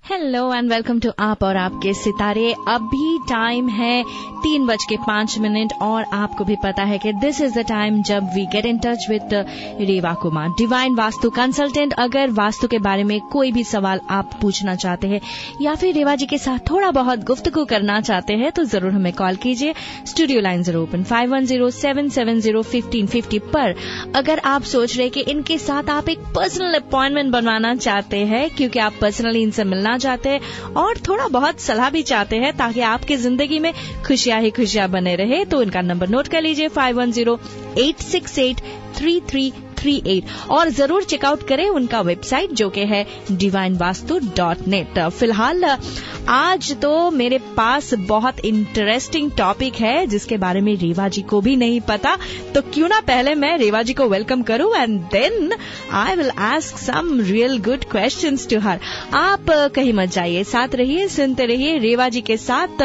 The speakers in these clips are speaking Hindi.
हेलो एंड वेलकम टू आप और आपके सितारे। अभी टाइम है 3:05 और आपको भी पता है कि दिस इज द टाइम जब we get in touch with Reva Kumar, divine vastu consultant. अगर वास्तु के बारे में कोई भी सवाल आप पूछना चाहते हैं या फिर रेवा जी के साथ थोड़ा बहुत गुफ्तगू करना चाहते हैं तो जरूर हमें कॉल कीजिए। स्टूडियो लाइन जरूर ओपन 5107701550 पर। अगर आप सोच रहे कि इनके साथ आप एक पर्सनल अपॉइंटमेंट बनवाना चाहते हैं क्योंकि आप पर्सनली इनसे मिलना चाहते हैं और थोड़ा बहुत सलाह भी चाहते हैं ताकि आपकी जिंदगी में खुशियां ही खुशियां बने रहे, तो इनका नंबर नोट कर लीजिए 5108683338 और जरूर चेकआउट करें उनका वेबसाइट जो कि है divinevastu.net। फिलहाल आज तो मेरे पास बहुत इंटरेस्टिंग टॉपिक है जिसके बारे में रेवा जी को भी नहीं पता, तो क्यों ना पहले मैं रेवा जी को वेलकम करूं and then I will ask some real good questions to her. आप कहीं मत जाइए, साथ रहिए, सुनते रहिए रेवा जी के साथ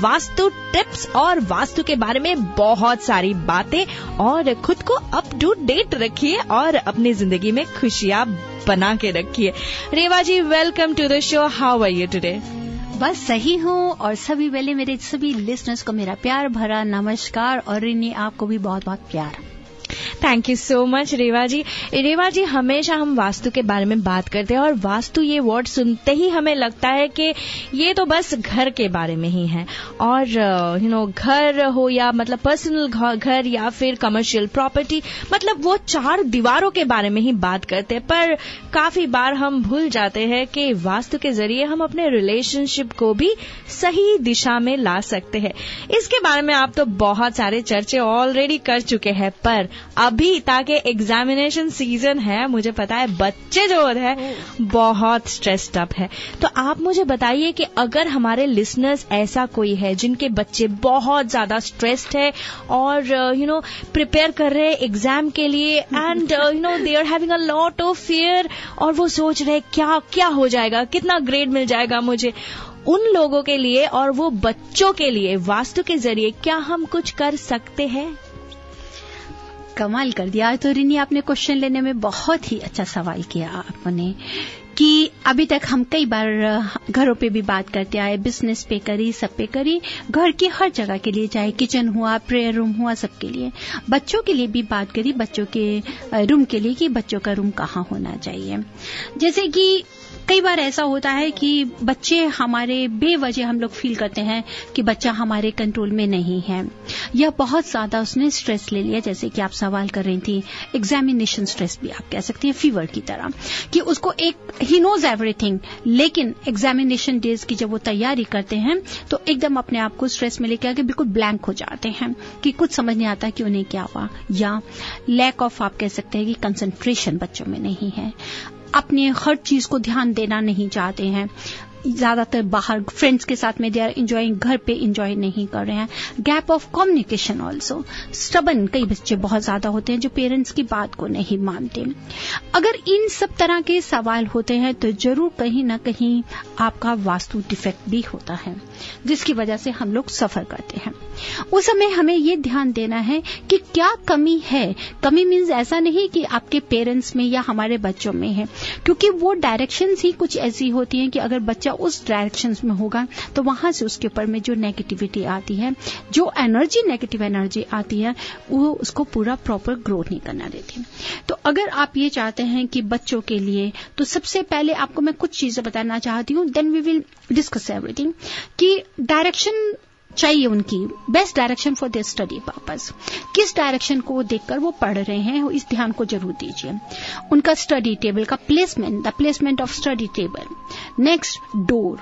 वास्तु टिप्स और वास्तु के बारे में बहुत सारी बातें, और खुद को अप टू डेट रखिए और अपनी जिंदगी में खुशियां बना के रखिए। Reva ji, welcome to the show. How are you today? बस सही हूँ और सभी वेले मेरे सभी लिसनर्स को मेरा प्यार भरा नमस्कार, और रिनी आपको भी बहुत बहुत प्यार। Thank you so much Reva ji. Rewa जी, हमेशा हम वास्तु के बारे में बात करते हैं और वास्तु ये वर्ड सुनते ही हमें लगता है कि ये तो बस घर के बारे में ही है, और घर हो या मतलब पर्सनल घर या फिर कमर्शियल प्रॉपर्टी, मतलब वो चार दीवारों के बारे में ही बात करते हैं। पर काफी बार हम भूल जाते हैं कि वास्तु के जरिए हम अपने रिलेशनशिप को भी सही दिशा में ला सकते हैं। इसके बारे में आप तो बहुत सारे चर्चे ऑलरेडी कर चुके हैं, पर अभी ताकि एग्जामिनेशन सीजन है, मुझे पता है बच्चे जो है बहुत स्ट्रेस्ड अप है, तो आप मुझे बताइए कि अगर हमारे लिसनर्स ऐसा कोई है जिनके बच्चे बहुत ज्यादा स्ट्रेस्ड है और प्रिपेयर कर रहे हैं एग्जाम के लिए and they are having a lot of fear और वो सोच रहे क्या हो जाएगा, कितना ग्रेड मिल जाएगा मुझे, उन लोगों के लिए और वो बच्चों के लिए वास्तु के जरिए क्या हम कुछ कर सकते हैं? कमाल कर दिया। तो रिनी, आपने क्वेश्चन लेने में बहुत ही अच्छा सवाल किया आपने, कि अभी तक हम कई बार घरों पे भी बात करते आए, बिजनेस पे करी, सब पे करी, घर की हर जगह के लिए, चाहे किचन हुआ, प्रेयर रूम हुआ, सबके लिए। बच्चों के लिए भी बात करी, बच्चों के रूम के लिए कि बच्चों का रूम कहाँ होना चाहिए। जैसे कि कई बार ऐसा होता है कि बच्चे हमारे बेवजह हम लोग फील करते हैं कि बच्चा हमारे कंट्रोल में नहीं है, या बहुत ज्यादा उसने स्ट्रेस ले लिया, जैसे कि आप सवाल कर रही थी, एग्जामिनेशन स्ट्रेस भी आप कह सकती हैं, फीवर की तरह, कि उसको एक ही नोज एवरीथिंग, लेकिन एग्जामिनेशन डेज की जब वो तैयारी करते हैं तो एकदम अपने आप को स्ट्रेस में लेके आके बिल्कुल ब्लैंक हो जाते हैं कि कुछ समझ नहीं आता कि उन्हें क्या हुआ, या लैक ऑफ आप कह सकते हैं कि कंसंट्रेशन बच्चों में नहीं है, अपने हर चीज को ध्यान देना नहीं चाहते हैं, ज्यादातर बाहर फ्रेंड्स के साथ में दे आर एंजॉयिंग, घर पे एंजॉय नहीं कर रहे हैं, gap of communication also, stubborn कई बच्चे बहुत ज्यादा होते हैं जो पेरेंट्स की बात को नहीं मानते। अगर इन सब तरह के सवाल होते हैं तो जरूर कहीं ना कहीं आपका वास्तु डिफेक्ट भी होता है, जिसकी वजह से हम लोग सफर करते हैं। उस समय हमें ये ध्यान देना है कि क्या कमी है। कमी मीन्स ऐसा नहीं कि आपके पेरेंट्स में या हमारे बच्चों में है, क्योंकि वो डायरेक्शंस ही कुछ ऐसी होती हैं कि अगर बच्चा उस डायरेक्शंस में होगा तो वहां से उसके ऊपर में जो नेगेटिविटी आती है, जो एनर्जी, नेगेटिव एनर्जी आती है, वो उसको पूरा प्रॉपर ग्रो नहीं करना देती। तो अगर आप ये चाहते हैं कि बच्चों के लिए, तो सबसे पहले आपको मैं कुछ चीजें बताना चाहती हूँ, then we will discuss everything, कि डायरेक्शन चाहिए उनकी, best direction for their study purpose. किस डायरेक्शन को देखकर वो पढ़ रहे हैं, इस ध्यान को जरूर दीजिए। उनका स्टडी टेबल का placement, the placement of study table, next door,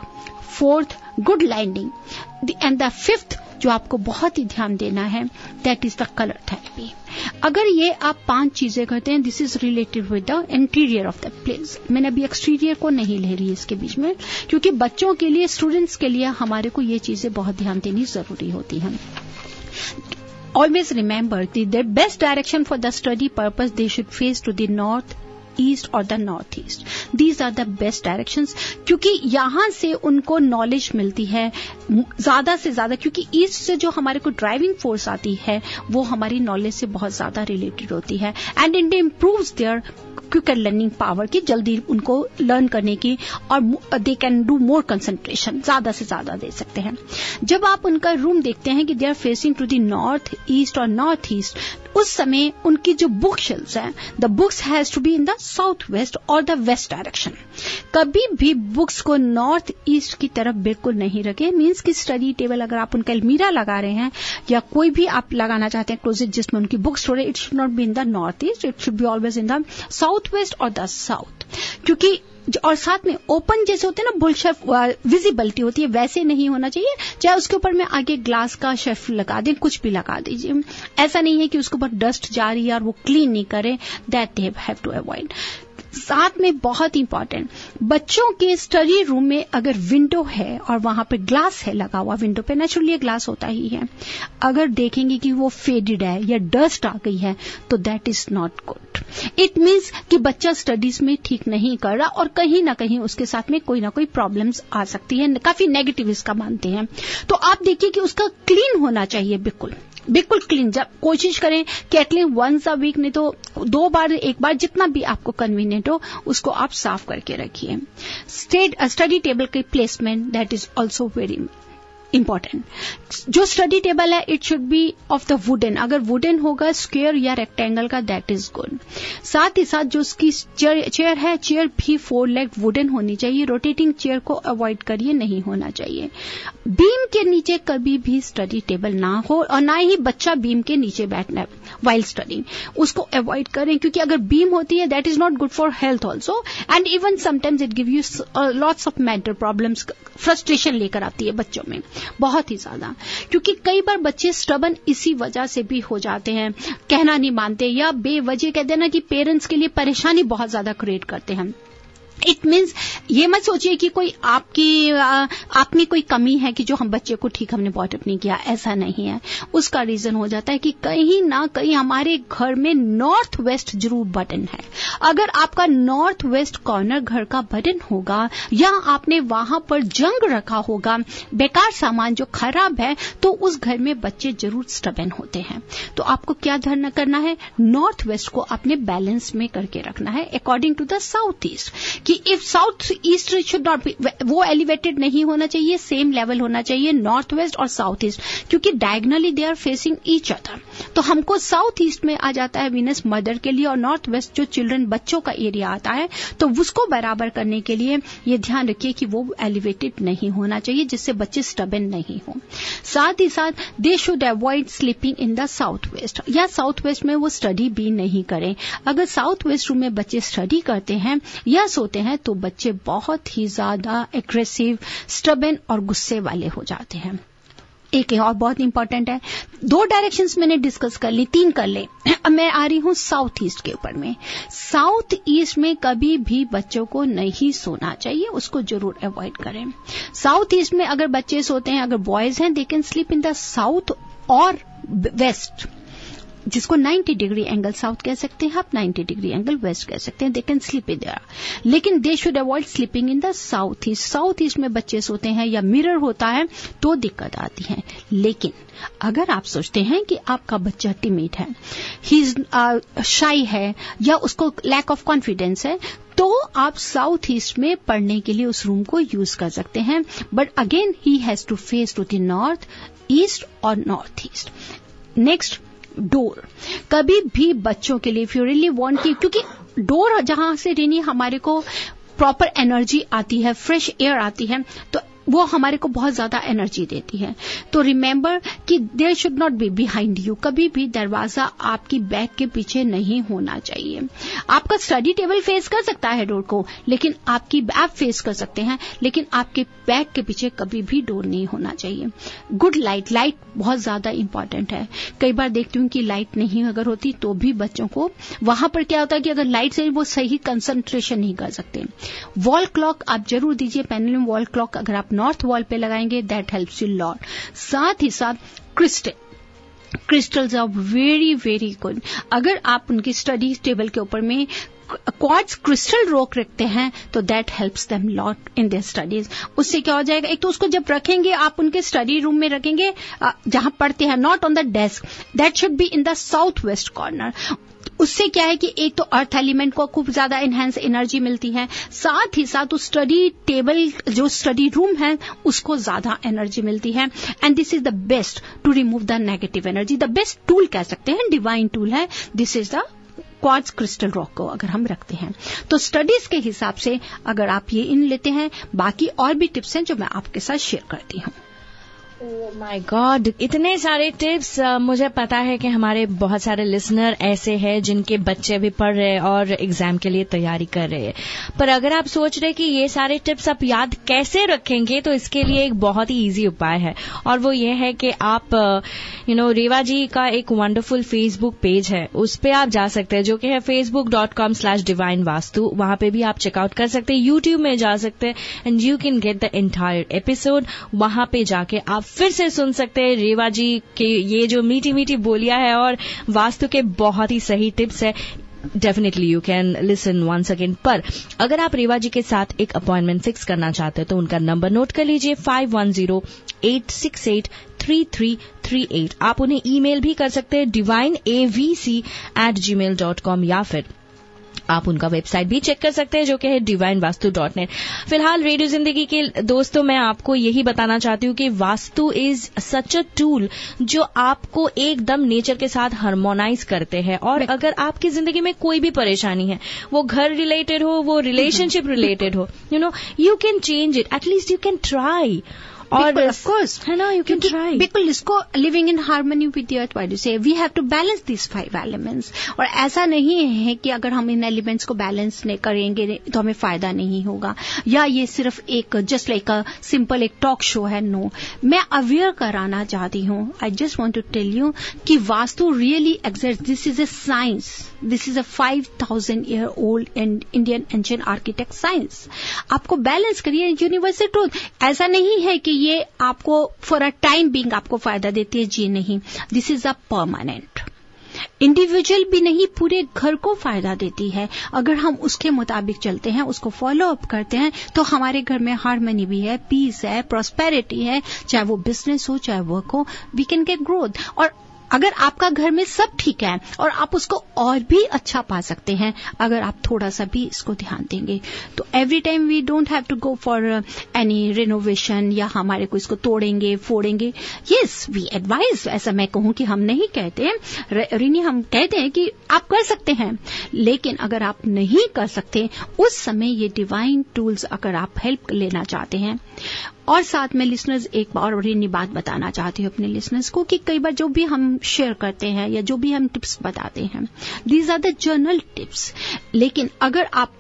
fourth good lighting, and the fifth जो आपको बहुत ही ध्यान देना है, that is the colour therapy. अगर ये आप 5 चीजें करते हैं, this is related with the interior of the place. मैंने अभी एक्सटीरियर को नहीं ले रही इसके बीच में, क्योंकि बच्चों के लिए, स्टूडेंट्स के लिए हमारे को ये चीजें बहुत ध्यान देनी जरूरी होती हैं। Always remember the best direction for the study purpose, they should face to the north, east और the north east. These are the best directions, क्योंकि यहाँ से उनको नॉलेज मिलती है ज्यादा से ज्यादा, क्योंकि ईस्ट से जो हमारे को ड्राइविंग फोर्स आती है वो हमारी नॉलेज से बहुत ज्यादा रिलेटेड होती है, and it improves their quicker learning power की, जल्दी उनको लर्न करने की, और they can do more concentration, ज्यादा से ज्यादा दे सकते हैं। जब आप उनका रूम देखते हैं कि they are facing to the north east और नॉर्थ ईस्ट, उस समय उनकी जो बुक शेल्फ्स हैं, the books has to be in the south west और द वेस्ट डायरेक्शन। कभी भी बुक्स को नॉर्थ ईस्ट की तरफ बिल्कुल नहीं रखें। मीन्स कि स्टडी टेबल अगर आप उनका अलमीरा लगा रहे हैं या कोई भी आप लगाना चाहते हैं क्लोजेट जिसमें उनकी बुक्स हो रहे, it should not B in the north east, it should be always in the south west और द साउथ। क्योंकि और साथ में ओपन जैसे होते हैं ना, बुल शेल्फ विजिबिलिटी होती है, वैसे नहीं होना चाहिए। चाहे उसके ऊपर में आगे ग्लास का शेल्फ लगा दें, कुछ भी लगा दीजिए, ऐसा नहीं है कि उसके ऊपर डस्ट जा रही है और वो क्लीन नहीं करे, that they have to avoid. साथ में बहुत इंपॉर्टेंट, बच्चों के स्टडी रूम में अगर विंडो है और वहां पे ग्लास है लगा हुआ, विंडो पे नेचुरली ग्लास होता ही है, अगर देखेंगे कि वो फेडेड है या डस्ट आ गई है तो that is not good. It means कि बच्चा स्टडीज में ठीक नहीं कर रहा और कहीं ना कहीं उसके साथ में कोई ना कोई प्रॉब्लम्स आ सकती है। काफी नेगेटिव इसका मानते हैं। तो आप देखिए कि उसका क्लीन होना चाहिए, बिल्कुल बिल्कुल क्लीन। जब कोशिश करें कि एटलीस्ट वंस अ वीक, नहीं तो 2 बार, 1 बार, जितना भी आपको कन्वीनियंट हो उसको आप साफ करके रखिए। स्टडी टेबल की placement, that is also very important. जो स्टडी टेबल है it should B of the wooden, अगर वुडन होगा स्क्वायर या रेक्टेंगल का, दैट इज गुड। साथ ही साथ जो उसकी चेयर है, चेयर भी 4 लेग वुडन होनी चाहिए। रोटेटिंग चेयर को अवॉइड करिए, नहीं होना चाहिए। बीम के नीचे कभी भी स्टडी टेबल ना हो, और ना ही बच्चा बीम के नीचे बैठना है वाइल स्टडी, उसको अवॉइड करें, क्योंकि अगर बीम होती है that is not good for health also, and even sometimes it give you lots of mental problems, frustration लेकर आती है बच्चों में बहुत ही ज्यादा। क्योंकि कई बार बच्चे स्टबन इसी वजह से भी हो जाते हैं, कहना नहीं मानते या बेवजह कह देना कि पेरेंट्स के लिए परेशानी बहुत ज्यादा क्रिएट करते हैं। इट मीन्स ये मत सोचिए कि कोई आप में कोई कमी है कि जो हम बच्चे को ठीक हमने बॉटअप नहीं किया, ऐसा नहीं है। उसका रीजन हो जाता है कि कहीं ना कहीं हमारे घर में नॉर्थ वेस्ट जरूर बटन है। अगर आपका नॉर्थ वेस्ट कॉर्नर घर का बटन होगा या आपने वहां पर जंग रखा होगा, बेकार सामान जो खराब है, तो उस घर में बच्चे जरूर स्टबन होते हैं। तो आपको क्या ध्यान करना है, नॉर्थ वेस्ट को आपने बैलेंस में करके रखना है according to the south east, कि if south east should not be, वो एलिवेटेड नहीं होना चाहिए, सेम लेवल होना चाहिए नॉर्थ वेस्ट और साउथ ईस्ट, क्योंकि diagonally they are facing each other. तो हमको साउथ ईस्ट में आ जाता है वीनस मदर के लिए, और नॉर्थ वेस्ट जो चिल्ड्रन बच्चों का एरिया आता है, तो उसको बराबर करने के लिए ये ध्यान रखिए कि वो एलिवेटेड नहीं होना चाहिए, जिससे बच्चे स्टबन नहीं हो। साथ ही साथ दे should avoid sleeping in the south waste, या साउथ वेस्ट में वो स्टडी भी नहीं करें। अगर साउथ वेस्ट रूम में बच्चे स्टडी करते हैं या सोते हैं तो बच्चे बहुत ही ज्यादा एग्रेसिव, स्टबन और गुस्से वाले हो जाते हैं। एक और बहुत इंपॉर्टेंट है, 2 डायरेक्शंस मैंने डिस्कस कर ली, 3 कर ले। अब मैं आ रही हूं साउथ ईस्ट के ऊपर में। साउथ ईस्ट में कभी भी बच्चों को नहीं सोना चाहिए, उसको जरूर अवॉइड करें। साउथ ईस्ट में अगर बच्चे सोते हैं, अगर बॉयज हैं, they can sleep in the south और वेस्ट, जिसको 90 डिग्री एंगल साउथ कह सकते हैं आप, 90 डिग्री एंगल वेस्ट कह सकते हैं, they can sleep in there, लेकिन they should avoid sleeping in the south east. South east में बच्चे सोते हैं या मिरर होता है तो दिक्कत आती है। लेकिन अगर आप सोचते हैं कि आपका बच्चा टिमिड है, ही इज शाई है, या उसको लैक ऑफ कॉन्फिडेंस है, तो आप साउथ ईस्ट में पढ़ने के लिए उस रूम को यूज कर सकते हैं। But again he has to face to the north east और नॉर्थ ईस्ट। Next, door. कभी भी बच्चों के लिए, इफ यू रियली वांट की, क्योंकि डोर जहां से रेनी हमारे को प्रॉपर एनर्जी आती है, फ्रेश एयर आती है, तो वो हमारे को बहुत ज्यादा एनर्जी देती है। तो रिमेंबर कि there should not be behind you, कभी भी दरवाजा आपकी बैक के पीछे नहीं होना चाहिए। आपका स्टडी टेबल फेस कर सकता है डोर को, लेकिन आप फेस कर सकते हैं, लेकिन आपके बैक के पीछे कभी भी डोर नहीं होना चाहिए। गुड लाइट बहुत ज्यादा इंपॉर्टेंट है। कई बार देखती हूँ कि लाइट नहीं अगर होती तो भी बच्चों को वहां पर क्या होता है कि अगर लाइट से वो सही कंसंट्रेशन नहीं कर सकते। वॉल क्लॉक आप जरूर दीजिए, पेंडुलम वॉल क्लॉक अगर आप नॉर्थ वॉल पे लगाएंगे, दैट हेल्प्स यू लॉट। साथ ही साथ crystals are very very good. अगर आप उनकी स्टडी टेबल के ऊपर में क्वार्ट्ज क्रिस्टल रॉक रखते हैं तो that helps them lot in their studies. उससे क्या हो जाएगा, एक तो उसको जब रखेंगे आप उनके स्टडी रूम में रखेंगे जहां पढ़ते हैं, not on the desk, that should be in the south west corner. उससे क्या है कि एक तो अर्थ एलिमेंट को खूब ज्यादा इनहेंस एनर्जी मिलती है, साथ ही साथ उस स्टडी टेबल जो स्टडी रूम है उसको ज्यादा एनर्जी मिलती है। And this is the best to remove the negative energy. The best tool कह सकते हैं, डिवाइन टूल है। This is the quartz crystal rock को अगर हम रखते हैं तो स्टडीज के हिसाब से अगर आप ये इन लेते हैं, बाकी और भी टिप्स हैं जो मैं आपके साथ शेयर करती हूँ। ओह माय गॉड, इतने सारे टिप्स। मुझे पता है कि हमारे बहुत सारे लिसनर ऐसे हैं जिनके बच्चे भी पढ़ रहे हैं और एग्जाम के लिए तैयारी कर रहे हैं, पर अगर आप सोच रहे कि ये सारे टिप्स आप याद कैसे रखेंगे तो इसके लिए एक बहुत ही इजी उपाय है, और वो ये है कि आप रेवा जी का एक वंडरफुल फेसबुक पेज है, उस पे आप जा सकते हैं जो कि है facebook.com/divinevastu। वहां पे भी आप चेकआउट कर सकते हैं, यूट्यूब में जा सकते हैं and you can get the entire episode. वहां पे जाके आप फिर से सुन सकते हैं रेवा जी के ये जो मीठी मीठी बोलियां है और वास्तु के बहुत ही सही टिप्स है। Definitely you can listen once again. पर अगर आप रेवा जी के साथ एक अपॉइंटमेंट फिक्स करना चाहते हो तो उनका नंबर नोट कर लीजिए 5108683338। आप उन्हें ईमेल भी कर सकते हैं divineavc@gmail.com, या फिर आप उनका वेबसाइट भी चेक कर सकते हैं जो कि है divinevastu.net। फिलहाल रेडियो जिंदगी के दोस्तों, मैं आपको यही बताना चाहती हूँ कि vastu is such a tool जो आपको एकदम नेचर के साथ हार्मोनाइज करते हैं। और अगर आपकी जिंदगी में कोई भी परेशानी है, वो घर रिलेटेड हो, वो रिलेशनशिप रिलेटेड हो, you can change it, at least you can try. और ऑफ कोर्स है ना, यू कैन ट्राई। बिल्कुल, इसको living in harmony with the earth, why do say we have to balance this 5 elements. और ऐसा नहीं है कि अगर हम इन एलिमेंट्स को बैलेंस नहीं करेंगे तो हमें फायदा नहीं होगा, या ये सिर्फ एक जस्ट लाइक अ सिंपल एक टॉक शो है। नो, मैं अवेयर कराना चाहती हूँ। I just want to tell you कि vastu really exist. This is a science, this is a 5000 year old Indian ancient architect science. आपको बैलेंस करिए, यूनिवर्सल ट्रूथ। ऐसा नहीं है कि ये आपको फॉर अ टाइम बीइंग आपको फायदा देती है, जी नहीं। This is a permanent, individual भी नहीं, पूरे घर को फायदा देती है। अगर हम उसके मुताबिक चलते हैं, उसको फॉलो अप करते हैं, तो हमारे घर में हार्मनी भी है, पीस है, प्रॉस्पेरिटी है, चाहे वो बिजनेस हो चाहे वर्क हो, वी कैन गेट ग्रोथ। और अगर आपका घर में सब ठीक है और आप उसको और भी अच्छा पा सकते हैं अगर आप थोड़ा सा भी इसको ध्यान देंगे। तो every time we don't have to go for any renovation या हमारे को इसको तोड़ेंगे फोड़ेंगे। यस, वी एडवाइज, ऐसा मैं कहूं कि हम नहीं कहते रिनी, हम कहते हैं कि आप कर सकते हैं, लेकिन अगर आप नहीं कर सकते उस समय ये डिवाइन टूल्स अगर आप हेल्प लेना चाहते हैं। और साथ में लिसनर्स, एक बार रिनी बात बताना चाहती हूँ अपने लिसनर्स को कि कई बार जो भी हम शेयर करते हैं या जो भी हम टिप्स बताते हैं, these are the general tips. लेकिन अगर आप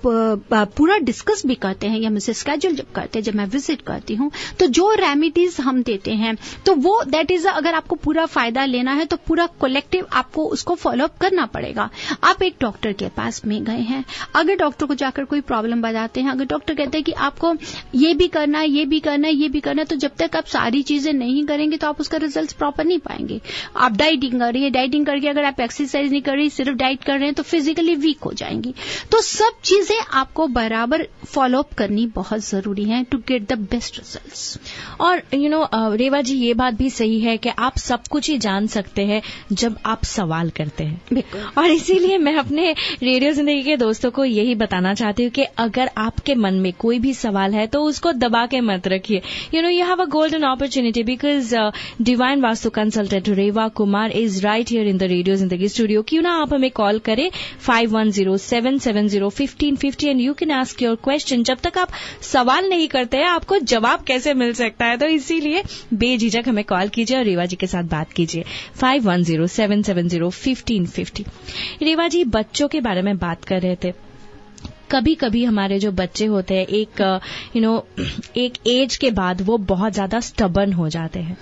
पूरा डिस्कस भी करते हैं या मुझसे स्केड्यूल जब करते हैं, जब मैं विजिट करती हूँ, तो जो रेमेडीज हम देते हैं तो वो दैट इज, अगर आपको पूरा फायदा लेना है तो पूरा कलेक्टिव आपको उसको फॉलो अप करना पड़ेगा। आप एक डॉक्टर के पास में गए हैं, अगर डॉक्टर को जाकर कोई प्रॉब्लम बताते हैं, अगर डॉक्टर कहते हैं कि आपको ये भी करना है, ये भी करना है, ये भी करना है, तो जब तक आप सारी चीजें नहीं करेंगे तो आप उसका रिजल्ट प्रॉपर नहीं पाएंगे। आप डाइटिंग कर रही है, डाइटिंग करके अगर आप एक्सरसाइज नहीं कर रही, सिर्फ डाइट कर रहे हैं, तो फिजिकली वीक हो जाएंगी। तो सब चीजें आपको बराबर फॉलो अप करनी बहुत जरूरी है to get the best results. और रेवा जी, ये बात भी सही है कि आप सब कुछ ही जान सकते हैं जब आप सवाल करते हैं। और इसीलिए मैं अपने रेडियो जिंदगी के दोस्तों को यही बताना चाहती हूँ कि अगर आपके मन में कोई भी सवाल है तो उसको दबा के मत रखिए। You have a golden opportunity because Divine Vastu Consultant Reva Kumar is right here in the Radio Zindagi studio. क्यों ना आप हमें कॉल करें 5107701550 and you can ask your question. जब तक आप सवाल नहीं करते हैं आपको जवाब कैसे मिल सकता है, तो इसीलिए बेझिझक हमें कॉल कीजिए और रेवा जी के साथ बात कीजिए 5107701550। रेवा जी, बच्चों के बारे में बात कर रहे थे, कभी कभी हमारे जो बच्चे होते हैं एक एज के बाद वो बहुत ज्यादा स्टबर्न हो जाते हैं।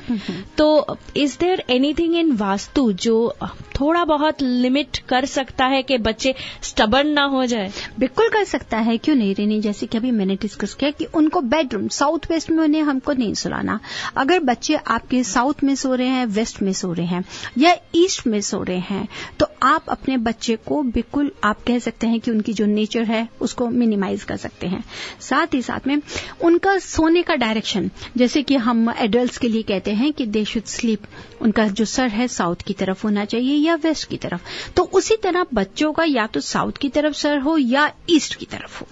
तो is there anything in vastu जो थोड़ा बहुत लिमिट कर सकता है कि बच्चे स्टबर्न ना हो जाए? बिल्कुल कर सकता है, क्यों नहीं रेनी। जैसे कि अभी मैंने डिस्कस किया कि उनको बेडरूम साउथ वेस्ट में उन्हें हमको नहीं सुलाना। अगर बच्चे आपके साउथ में सो रहे हैं, वेस्ट में सो रहे हैं या ईस्ट में सो रहे हैं, तो आप अपने बच्चे को बिल्कुल आप कह सकते हैं कि उनकी जो नेचर है उसको मिनिमाइज कर सकते हैं। साथ ही साथ में उनका सोने का डायरेक्शन, जैसे कि हम एडल्ट्स के लिए कहते हैं कि दे शुड स्लीप, उनका जो सर है साउथ की तरफ होना चाहिए या वेस्ट की तरफ, तो उसी तरह बच्चों का या तो साउथ की तरफ सर हो या ईस्ट की तरफ हो,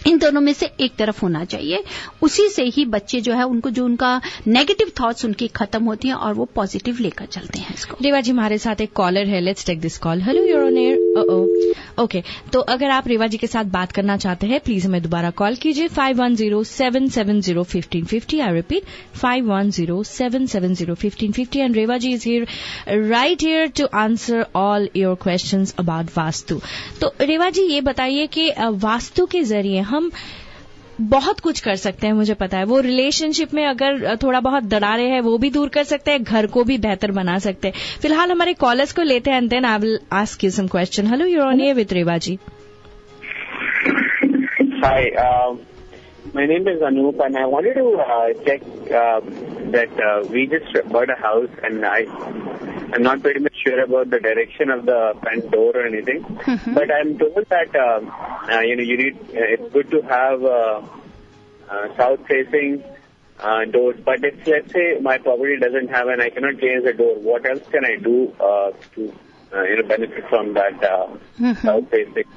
इन दोनों में से एक तरफ होना चाहिए। उसी से ही बच्चे जो है उनको जो उनका नेगेटिव थॉट्स उनकी खत्म होती हैं और वो पॉजिटिव लेकर चलते हैं इसको। रेवा जी, हमारे साथ एक कॉलर है, let's take this call. Hello, you're on air. Okay, तो अगर आप रेवा जी के साथ बात करना चाहते हैं प्लीज हमें दोबारा कॉल कीजिए 5107701550। I repeat 5107701550 and Reva ji is here right here to answer all your questions about vastu. तो रेवा जी ये बताइए कि वास्तु के जरिए हम बहुत कुछ कर सकते हैं, मुझे पता है। वो रिलेशनशिप में अगर थोड़ा बहुत दरारें हैं वो भी दूर कर सकते हैं, घर को भी बेहतर बना सकते हैं। फिलहाल हमारे कॉलर्स को लेते हैं and then I will ask you some question. Hello, you're on air with Reva ji. Hi, my name is Anoop and I wanted to check that we just bought a house and I'm not very much sure about the direction of the front door or anything, but I'm told that you need it's good to have south facing doors. But if let's say my property doesn't have and I cannot change the door, what else can I do to benefit from that south facing?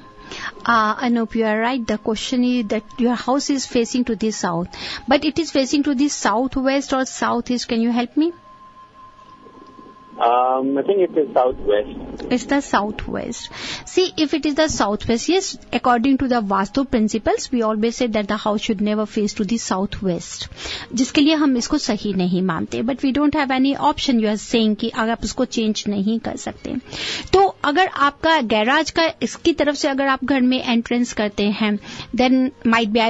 Anoop, you are right. The question is that your house is facing to the south, but it is facing to the southwest or southeast. Can you help me? I think it is southwest. It's the southwest. See, if it is the southwest, yes, according to the Vastu principles, we always say that the house should never face to the southwest. जिसके लिए हम इसको सही नहीं मानते, but we don't have any option. You are saying कि अगर आप उसको चेंज नहीं कर सकते, तो अगर आपका गैराज का इसकी तरफ से अगर आप घर में एंट्रेंस करते हैं, then might be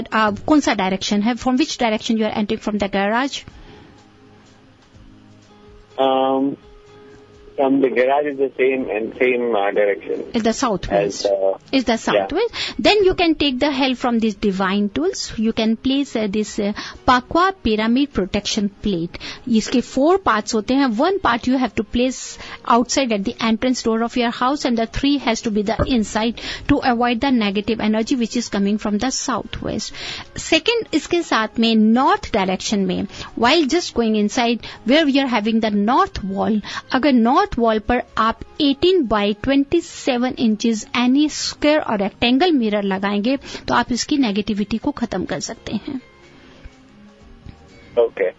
कौन सा डायरेक्शन है? From which direction you are entering from the garage? The garage is the same direction. Is the southwest. Is the southwest. Yeah. Then you can take the help from these divine tools. You can place this Pakwa Pyramid Protection Plate. इसके 4 parts होते हैं. 1 part you have to place outside at the entrance door of your house, and the 3 has to be the inside to avoid the negative energy which is coming from the southwest. Second, इसके साथ में north direction में, while just going inside where we are having the north wall, अगर north वॉल पर आप 18 by 27 इंचेस एनी स्क्वायर और रेक्टेंगल मिरर लगाएंगे तो आप इसकी नेगेटिविटी को खत्म कर सकते हैं। Okay,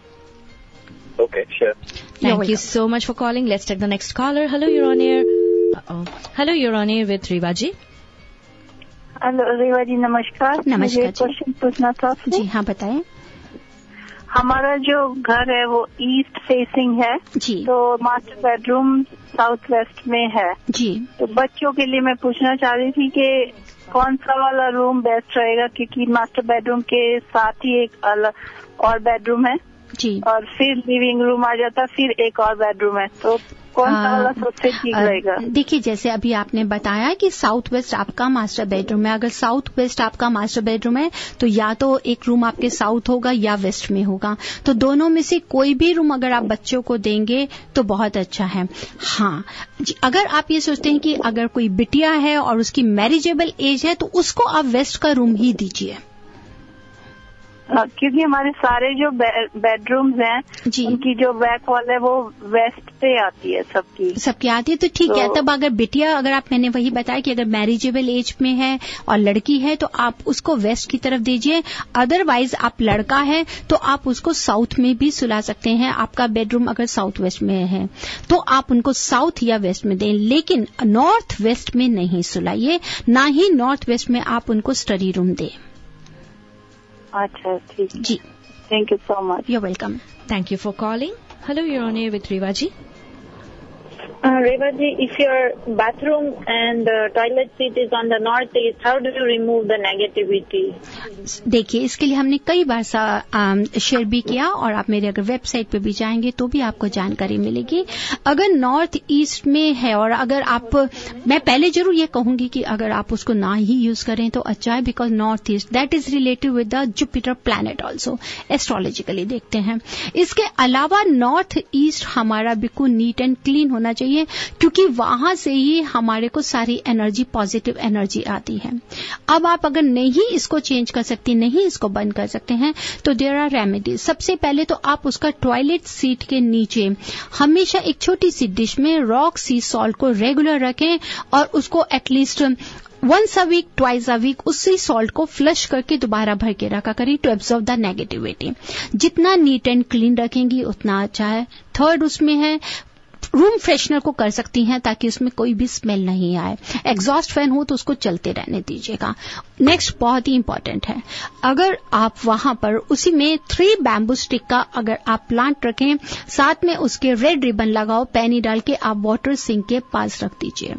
sure. Thank you so much for calling. Let's take the next caller. Hello, you're on air. Hello, you're on air with Rewa ji. Hello Rewa ji, नमस्कार। नमस्कार। मुझे क्वेश्चन पूछना था आपसे। जी हाँ, बताएं। हमारा जो घर है वो ईस्ट फेसिंग है जी, तो मास्टर बेडरूम साउथ वेस्ट में है जी। तो बच्चों के लिए मैं पूछना चाह रही थी कि कौन सा वाला रूम बेस्ट रहेगा, क्योंकि मास्टर बेडरूम के साथ ही एक अलग और बेडरूम है जी, और फिर लिविंग रूम आ जाता, फिर एक और बेडरूम है, तो कौन सा वाला सबसे ठीक रहेगा? देखिए, जैसे अभी आपने बताया कि साउथ वेस्ट आपका मास्टर बेडरूम है, अगर साउथ वेस्ट आपका मास्टर बेडरूम है तो या तो एक रूम आपके साउथ होगा या वेस्ट में होगा, तो दोनों में से कोई भी रूम अगर आप बच्चों को देंगे तो बहुत अच्छा है। हाँ जी, अगर आप ये सोचते हैं कि अगर कोई बिटिया है और उसकी मैरिजेबल एज है तो उसको आप वेस्ट का रूम ही दीजिए, क्योंकि हमारे सारे जो बेडरूम्स हैं उनकी जो बैक वॉल है वो वेस्ट पे आती है, सबकी आती है, तो ठीक है। तब अगर बिटिया, अगर आप, मैंने वही बताया कि अगर मैरिजेबल एज में है और लड़की है तो आप उसको वेस्ट की तरफ दीजिए। अदरवाइज आप लड़का है तो आप उसको साउथ में भी सुला सकते हैं। आपका बेडरूम अगर साउथ वेस्ट में है तो आप उनको साउथ या वेस्ट में दें, लेकिन नॉर्थ वेस्ट में नहीं सुलाइए, ना ही नॉर्थ वेस्ट में आप उनको स्टडी रूम दें। अच्छा, ठीक जी। Thank you so much. You're welcome. Thank you for calling. Hello, you're on air with Rewa ji. Revaji, if your bathroom and toilet seat is on the northeast, how do you remove the negativity? देखिए, इसके लिए हमने कई बार शेयर भी किया और आप मेरे अगर वेबसाइट पे भी जाएंगे तो भी आपको जानकारी मिलेगी. अगर नॉर्थ ईस्ट में है और अगर आप, मैं पहले जरूर ये कहूंगी कि अगर आप उसको ना ही यूज करें तो अच्छा है, because north east that is related with the Jupiter planet also, astrologically देखते हैं. इसके अलावा नॉर्थ ईस्ट हमारा बिल्कुल नीट एंड क्लीन होना चाहिए, क्योंकि वहां से ही हमारे को सारी एनर्जी, पॉजिटिव एनर्जी आती है. अब आप अगर नहीं इसको चेंज कर सकती, नहीं इसको बंद कर सकते हैं, तो देयर आर रेमेडीज. सबसे पहले तो आप उसका टॉयलेट सीट के नीचे हमेशा एक छोटी सी डिश में रॉक सी सॉल्ट को रेगुलर रखें और उसको at least once a week, twice a week उसी सॉल्ट को फ्लश करके दोबारा भर के रखा करें टू एब्जॉर्ब द नेगेटिविटी. जितना नीट एंड क्लीन रखेंगी उतना अच्छा है. थर्ड उसमें है रूम फ्रेशनर को कर सकती हैं ताकि उसमें कोई भी स्मेल नहीं आए. एग्जॉस्ट फैन हो तो उसको चलते रहने दीजिएगा. नेक्स्ट बहुत ही इंपॉर्टेंट है, अगर आप वहां पर उसी में 3 बैम्बू स्टिक का अगर आप प्लांट रखें, साथ में उसके रेड रिबन लगाओ, पैनी डाल के आप वाटर सिंक के पास रख दीजिए.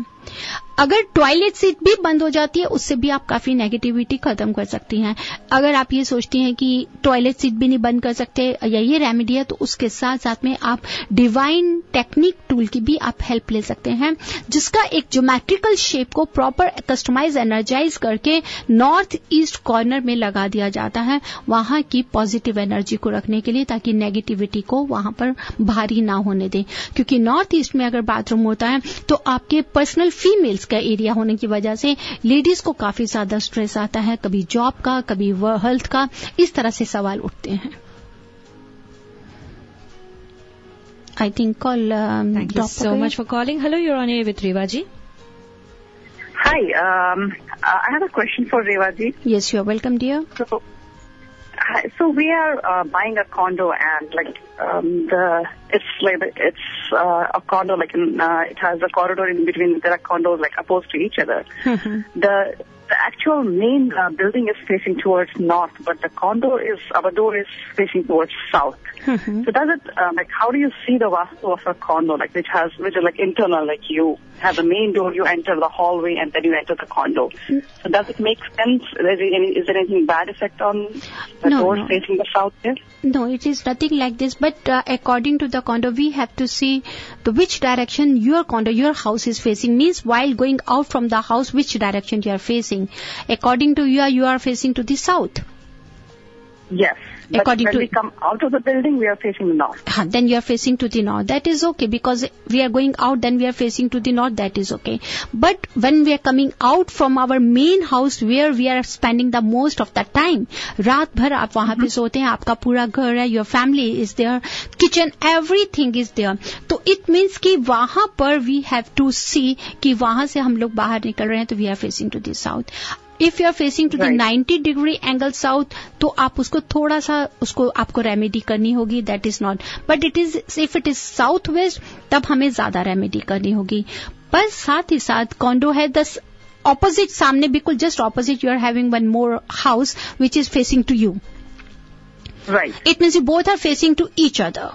अगर टॉयलेट सीट भी बंद हो जाती है, उससे भी आप काफी नेगेटिविटी खत्म कर सकती हैं. अगर आप ये सोचती हैं कि टॉयलेट सीट भी नहीं बंद कर सकते या ये रेमेडी है, तो उसके साथ साथ में आप डिवाइन टेक्निक टूल की भी आप हेल्प ले सकते हैं, जिसका एक ज्योमेट्रिकल शेप को प्रॉपर कस्टमाइज एनर्जाइज करके नॉर्थ ईस्ट कॉर्नर में लगा दिया जाता है, वहां की पॉजिटिव एनर्जी को रखने के लिए, ताकि नेगेटिविटी को वहां पर भारी ना होने दें. क्योंकि नॉर्थ ईस्ट में अगर बाथरूम होता है तो आपके पर्सनल फीमेल्स का एरिया होने की वजह से लेडीज को काफी ज्यादा स्ट्रेस आता है, कभी जॉब का, कभी हेल्थ का, इस तरह से सवाल उठते हैं. I think call. Thank you so much for calling. Hello, you're on air with Revaji. Hi, I have a question for Revaji. Yes, you're welcome, dear. So we are buying a condo, and like it's a condo like it has a corridor in between. There are condos like opposed to each other. The actual main building is facing towards north, but the condo our door is facing towards south. So does it how do you see the vastu of a condo, like which is like internal, like you have the main door, you enter the hallway, and then you enter the condo. So does it make sense? Is there anything bad effect on the door facing the south there? No, it is nothing like this. But according to the condo, we have to see which direction your condo, your house is facing. Means while going out from the house, which direction you are facing. According to you are facing to the south. Yes. But when we come out of the building, we are facing the north. Then you are facing to the north. That is okay, because we are going out, then we are facing to the north. That is okay. But when we are coming out from our main house, where we are spending the most of the time, रात भर आप वहाँ पे सोते हैं, आपका पूरा घर है, your family is there, kitchen, everything is there. तो it means कि वहाँ पर we have to see कि वहाँ से हम लोग बाहर निकल रहे हैं, तो we are facing to the south. If you are facing to the 90-degree angle south, तो आप उसको थोड़ा सा उसको आपको रेमेडी करनी होगी. That is not. But if it is southwest, तब हमें ज्यादा रेमेडी करनी होगी. पर साथ ही साथ कॉन्डो है the opposite, सामने बिल्कुल just opposite, you are having one more house which is facing to you. Right. It means you both are facing to each other.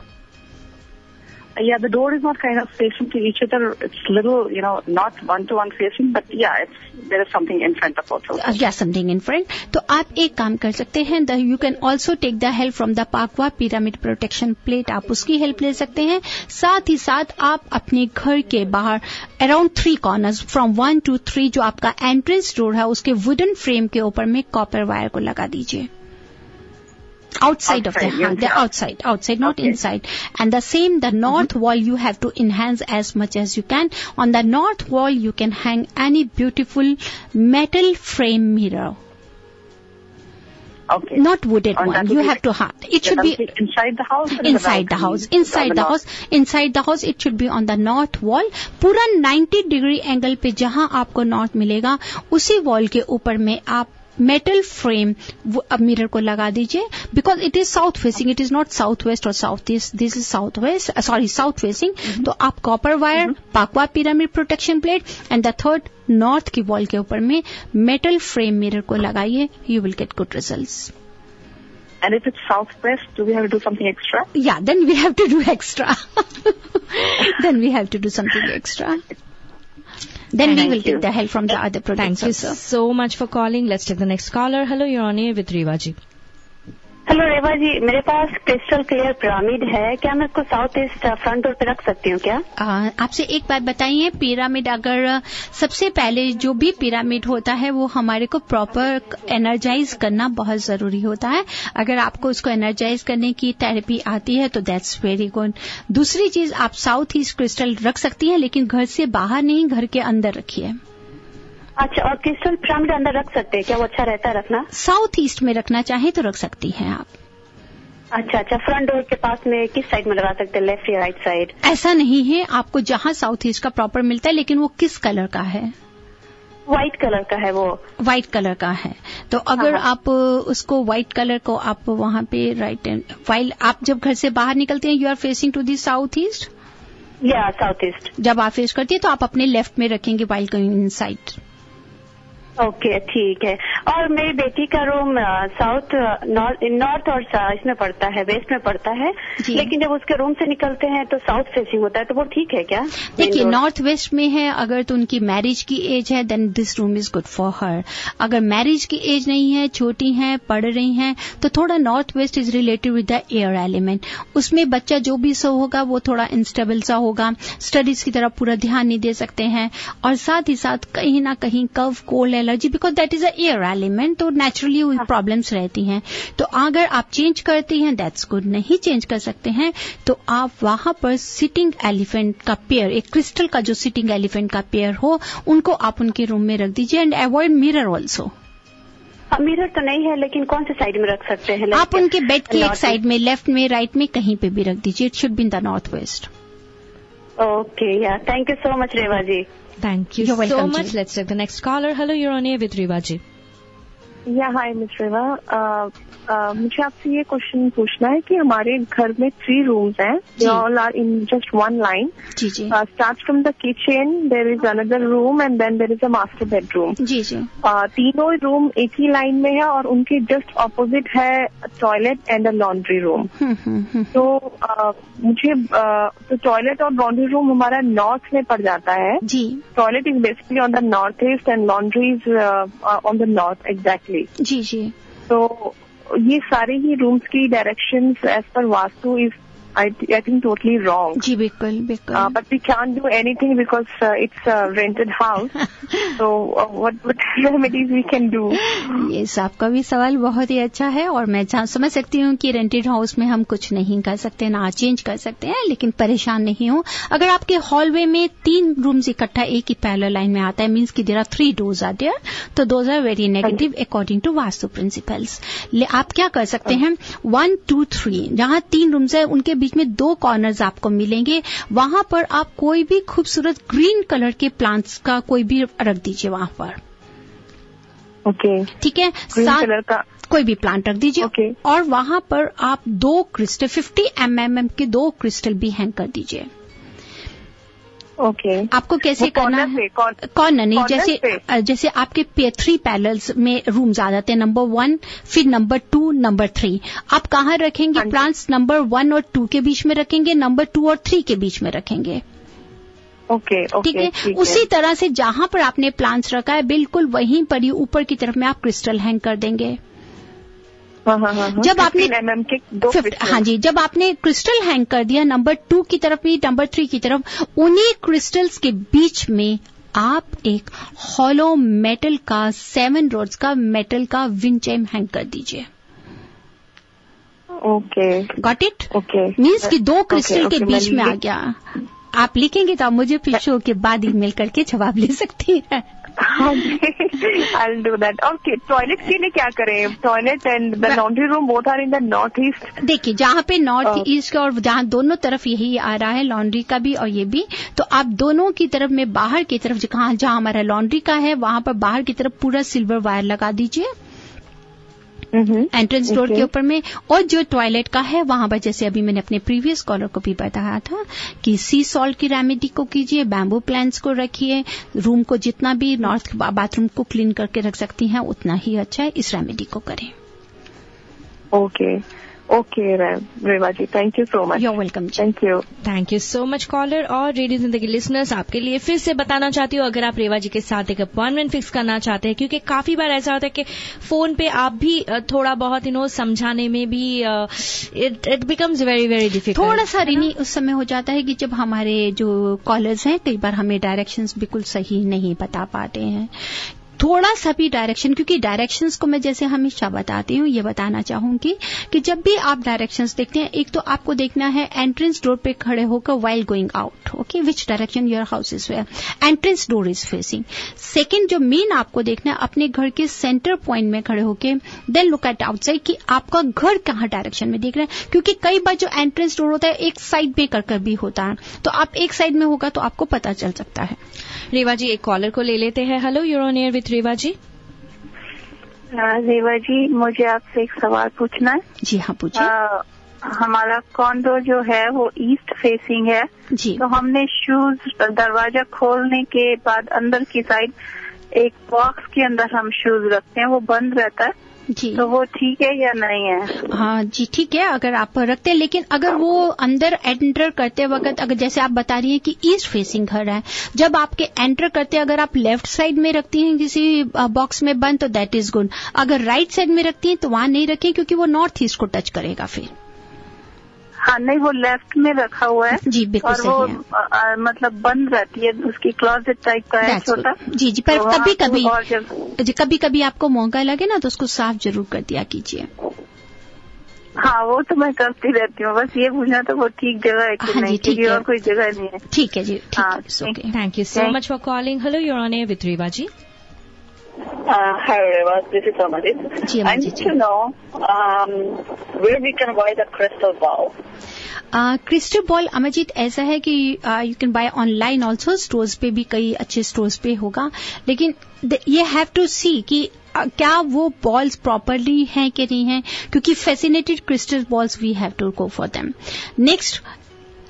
Yeah, the door is not kind of facing to each other. It's little, not one-to-one facing, but yeah, there is something in front of also. Yeah, something in front. तो आप एक काम कर सकते हैं, you can also take the help from the Pakwa Pyramid Protection Plate. आप उसकी हेल्प ले सकते हैं. साथ ही साथ आप अपने घर के बाहर around 3 corners, from 1 to 3, जो आपका एंट्रेंस डोर है, उसके वुडन फ्रेम के ऊपर में कॉपर वायर को लगा दीजिए. Outside of the outside, not inside. And the same, the north wall you have to enhance as much as you can. On the north wall, you can hang any beautiful metal frame mirror. Okay. Not wooded one. You have to it should be inside the house. Inside the house. Inside the house. It should be on the north wall. पूरा 90-degree angle पे जहाँ आपको north मिलेगा, उसी wall के ऊपर में आप मेटल फ्रेम मिरर को लगा दीजिए. Because it is south facing, it is not south west और south east, this is south west, south facing. तो आप कॉपर वायर, पाकवा pyramid protection plate and the third north की वॉल के ऊपर में मेटल फ्रेम मिरर को लगाइए. You will get good results. And if it's southwest, do we have to do something extra? Yeah, then we have to do extra. Then we have to do something extra. Then we will take the help from the other products. Thank you so much for calling. Let's take the next caller. Hello, you're on air with Rewa ji. Hello Rewa ji, मेरे पास क्रिस्टल क्लियर पिरामिड है, क्या मैं इसको साउथ ईस्ट फ्रंट डोर पे रख सकती हूँ क्या? आपसे एक बात बताइए, पिरामिड अगर सबसे पहले जो भी पिरामिड होता है वो हमारे को प्रॉपर एनर्जाइज करना बहुत जरूरी होता है. अगर आपको उसको एनर्जाइज करने की थेरेपी आती है तो दैट्स वेरी गुड. दूसरी चीज, आप साउथ ईस्ट क्रिस्टल रख सकती हैं, लेकिन घर से बाहर नहीं, घर के अंदर रखिए. अच्छा, और क्रिस्टल पिरामिड अंदर रख सकते हैं क्या? वो अच्छा रहता है रखना? साउथ ईस्ट में रखना चाहे तो रख सकती हैं आप. अच्छा, फ्रंट डोर के पास में किस साइड में लगा सकते हैं, लेफ्ट या राइट साइड? ऐसा नहीं है, आपको जहां साउथ ईस्ट का प्रॉपर मिलता है, लेकिन वो किस कलर का है? व्हाइट कलर का है. वो व्हाइट कलर का है, तो अगर आप उसको व्हाइट कलर को आप वहां पे राइट एंड वाइल आप जब घर से बाहर निकलते हैं, you are facing to the south east. या साउथ ईस्ट जब आप फेस करती है तो आप अपने लेफ्ट में रखेंगे वाइल गोइंग इनसाइड. ओके, ठीक है. और मेरी बेटी का रूम साउथ नॉर्थ और इसमें पड़ता है, वेस्ट में पड़ता है, लेकिन जब उसके रूम से निकलते हैं तो साउथ फेसिंग होता है, तो वो ठीक है क्या? देखिए, नॉर्थ वेस्ट में है अगर तो उनकी मैरिज की एज है, then this room is good for her. अगर मैरिज की एज नहीं है, छोटी हैं, पढ़ रही हैं, तो थोड़ा north west is related with the air element. उसमें बच्चा जो भी सो होगा वो थोड़ा इंस्टेबल सा होगा, स्टडीज की तरफ पूरा ध्यान नहीं दे सकते हैं, और साथ ही साथ कहीं ना कहीं cough, cold, allergy, because that is a air element, तो नेचुरली प्रॉब्लम्स रहती हैं. तो अगर आप चेंज करती हैं दैट्स गुड. नहीं चेंज कर सकते हैं तो आप वहां पर सिटिंग एलिफेंट का पेयर, एक क्रिस्टल का जो सिटिंग एलिफेंट का पेयर हो, उनको आप उनके रूम में रख दीजिए. And avoid mirror also. Mirror तो नहीं है, लेकिन कौन से साइड में रख सकते हैं? आप उनके बेड के एक साइड में, लेफ्ट में, राइट में, कहीं पे भी रख दीजिए. It should B in the north west. Okay, yeah. Thank you so much, Rewa ji. Thank you so much. Let's take the next caller. Hello, you're on air with Rewa ji. या हाय मिस रेवा, मुझे आपसे ये क्वेश्चन पूछना है कि हमारे घर में 3 रूम्स हैं, they all are in just one line. Start from the kitchen, there is another room and then there is a master bedroom. तीनों रूम एक ही लाइन में है और उनके जस्ट ऑपोजिट है toilet and a laundry room. तो मुझे तो टॉयलेट और लॉन्ड्री रूम हमारा नॉर्थ में पड़ जाता है. Toilet is basically on the north east and laundry is on the north. Exactly. जी. तो ये सारे ही रूम्स की directions as per vastu is I think totally wrong. जी बिल्कुल. But we can't do anything because it's a rented house. So what remedies we can do? Yes, आपका भी सवाल बहुत ही अच्छा है और मैं समझ सकती हूँ कि रेंटेड हाउस में हम कुछ नहीं कर सकते, ना चेंज कर सकते हैं, लेकिन परेशान नहीं हो. अगर आपके हॉलवे में 3 रूम्स इकट्ठा एक ही पैरेलल लाइन में आता है, मीन्स की there are 3 doors are there, तो those are very negative according to vastu principles. आप क्या कर सकते हैं, 1, 2, 3 जहाँ 3 रूम्स है उनके बीच में 2 कॉर्नर्स आपको मिलेंगे, वहां पर आप कोई भी खूबसूरत ग्रीन कलर के प्लांट्स का कोई भी रख दीजिए वहां पर. ओके, ठीक है. ग्रीन कलर का कोई भी प्लांट रख दीजिए. और वहां पर आप 2 क्रिस्टल 50 mm के 2 क्रिस्टल भी हैंग कर दीजिए. ओके. आपको कैसे करना है? कॉर्नर नहीं, जैसे आपके 3 पैनल्स में रूम्स आ जाते हैं, नंबर 1, फिर नंबर 2, नंबर 3. आप कहाँ रखेंगे प्लांट्स? नंबर 1 और 2 के बीच में रखेंगे, नंबर 2 और 3 के बीच में रखेंगे. ओके. ठीक है. उसी तरह से जहां पर आपने प्लांट्स रखा है बिल्कुल वहीं पर ही ऊपर की तरफ में आप क्रिस्टल हैंग कर देंगे. जब आपने जब आपने क्रिस्टल हैंग कर दिया नंबर 2 की तरफ भी, नंबर 3 की तरफ, उन्हीं क्रिस्टल्स के बीच में आप एक हॉलो मेटल का 7 rods का मेटल का विंड चाइम हैंग कर दीजिए. Okay, got it. Okay, means कि 2 क्रिस्टल के बीच में आ गया. आप लिखेंगे तो आप मुझे फिर शो के बाद ईमेल करके जवाब ले सकती हैं. I'll do that. Okay, toilet के लिए क्या करें? Toilet and the laundry room both are in the north east. देखिए, जहाँ पे नॉर्थ ईस्ट और जहाँ दोनों तरफ यही आ रहा है, लॉन्ड्री का भी और ये भी, तो आप दोनों की तरफ में बाहर की तरफ जहाँ हमारा लॉन्ड्री का है वहां पर बाहर की तरफ पूरा सिल्वर वायर लगा दीजिए एंट्रेंस डोर के ऊपर में. और जो टॉयलेट का है वहां पर, जैसे अभी मैंने अपने प्रीवियस कॉलर को भी बताया था कि सी सॉल्ट की रेमेडी को कीजिए, बैम्बू प्लांट्स को रखिए. रूम को जितना भी नॉर्थ बाथरूम को क्लीन करके रख सकती हैं उतना ही अच्छा है. इस रेमेडी को करें. Okay Reva ji, thank you so much. You're welcome। Thank you so much caller. और रेडियो जिंदगी लिसनर्स, आपके लिए फिर से बताना चाहती हूँ, अगर आप रेवा जी के साथ एक अपॉइंटमेंट फिक्स करना चाहते हैं, क्योंकि काफी बार ऐसा होता है कि फोन पे आप भी थोड़ा बहुत समझाने में भी it becomes very very difficult. थोड़ा सा रिनी उस समय हो जाता है कि जब हमारे जो कॉलर्स हैं कई बार हमें डायरेक्शंस बिल्कुल सही नहीं बता पाते हैं। थोड़ा सा भी डायरेक्शन, क्योंकि डायरेक्शंस को मैं जैसे हमेशा बताती हूँ, ये बताना चाहूंगी कि जब भी आप डायरेक्शंस देखते हैं, एक तो आपको देखना है एंट्रेंस डोर पे खड़े होकर while going out, okay, which direction your house is where entrance door is facing. Second जो मेन आपको देखना है, अपने घर के सेंटर पॉइंट में खड़े होकर देन लुक एट आउटसाइड कि आपका घर कहाँ डायरेक्शन में देख रहा है, क्योंकि कई बार जो एंट्रेंस डोर होता है एक साइड में कर भी होता है, तो आप एक साइड में होगा तो आपको पता चल सकता है। रेवा जी, एक कॉलर को ले लेते हैं। Hello, you're on air with Rewa ji. Rewa ji, मुझे आपसे एक सवाल पूछना है। जी हाँ, पूछिए। हमारा कॉन्डो जो है वो ईस्ट फेसिंग है जी। तो हमने शूज दरवाजा खोलने के बाद अंदर की साइड एक बॉक्स के अंदर हम शूज रखते हैं, वो बंद रहता है जी, तो वो ठीक है या नहीं है? हाँ जी, ठीक है अगर आप रखते हैं, लेकिन अगर वो अंदर एंटर करते वक्त, अगर जैसे आप बता रही हैं कि ईस्ट फेसिंग घर है, जब आपके एंटर करते अगर आप लेफ्ट साइड में रखती हैं किसी बॉक्स में बंद, तो दैट इज गुड। अगर राइट साइड में रखती हैं तो वहां नहीं रखें, क्योंकि वो नॉर्थ ईस्ट को टच करेगा फिर। हाँ नहीं, वो लेफ्ट में रखा हुआ है जी, बिल्कुल और वो मतलब बंद रहती है, उसकी क्लॉजेट टाइप का है छोटा। जी जी, पर कभी कभी आपको मौका लगे ना तो उसको साफ जरूर कर दिया कीजिए। हाँ, वो तो मैं करती रहती हूँ, बस ये पूछना तो वो ठीक जगह है कि नहीं, क्योंकि और कोई जगह नहीं है। ठीक है जी, thank you so much for calling. Hello, you're on air with Rewa ji. Hi Reva, this is Amarjit. I need to know where we can buy the crystal ball. Crystal ball Amarjeet ऐसा है कि you can by online also, stores पे भी कई अच्छे स्टोर्स पे होगा, लेकिन ये हैव टू सी कि क्या वो बॉल्स प्रॉपरली हैं कि नहीं है, क्योंकि fascinated crystal balls we have to go for them. Next,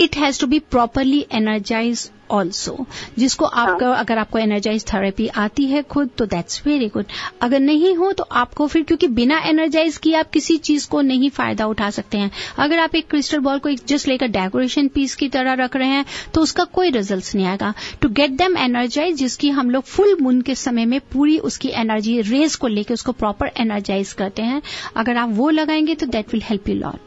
it has to be properly energize also, जिसको आपका अगर आपको एनर्जाइज थेरेपी आती है खुद तो दैट्स वेरी गुड। अगर नहीं हो तो आपको फिर, क्योंकि बिना एनर्जाइज किए आप किसी चीज को नहीं फायदा उठा सकते हैं। अगर आप एक क्रिस्टल बॉल को जस्ट लेकर डेकोरेशन पीस की तरह रख रहे हैं तो उसका कोई रिजल्ट नहीं आएगा। टू गेट देम एनर्जाइज, जिसकी हम लोग फुल मून के समय में पूरी उसकी एनर्जी रेज को लेकर उसको प्रॉपर एनर्जाइज करते हैं, अगर आप वो लगाएंगे तो that will help you lot.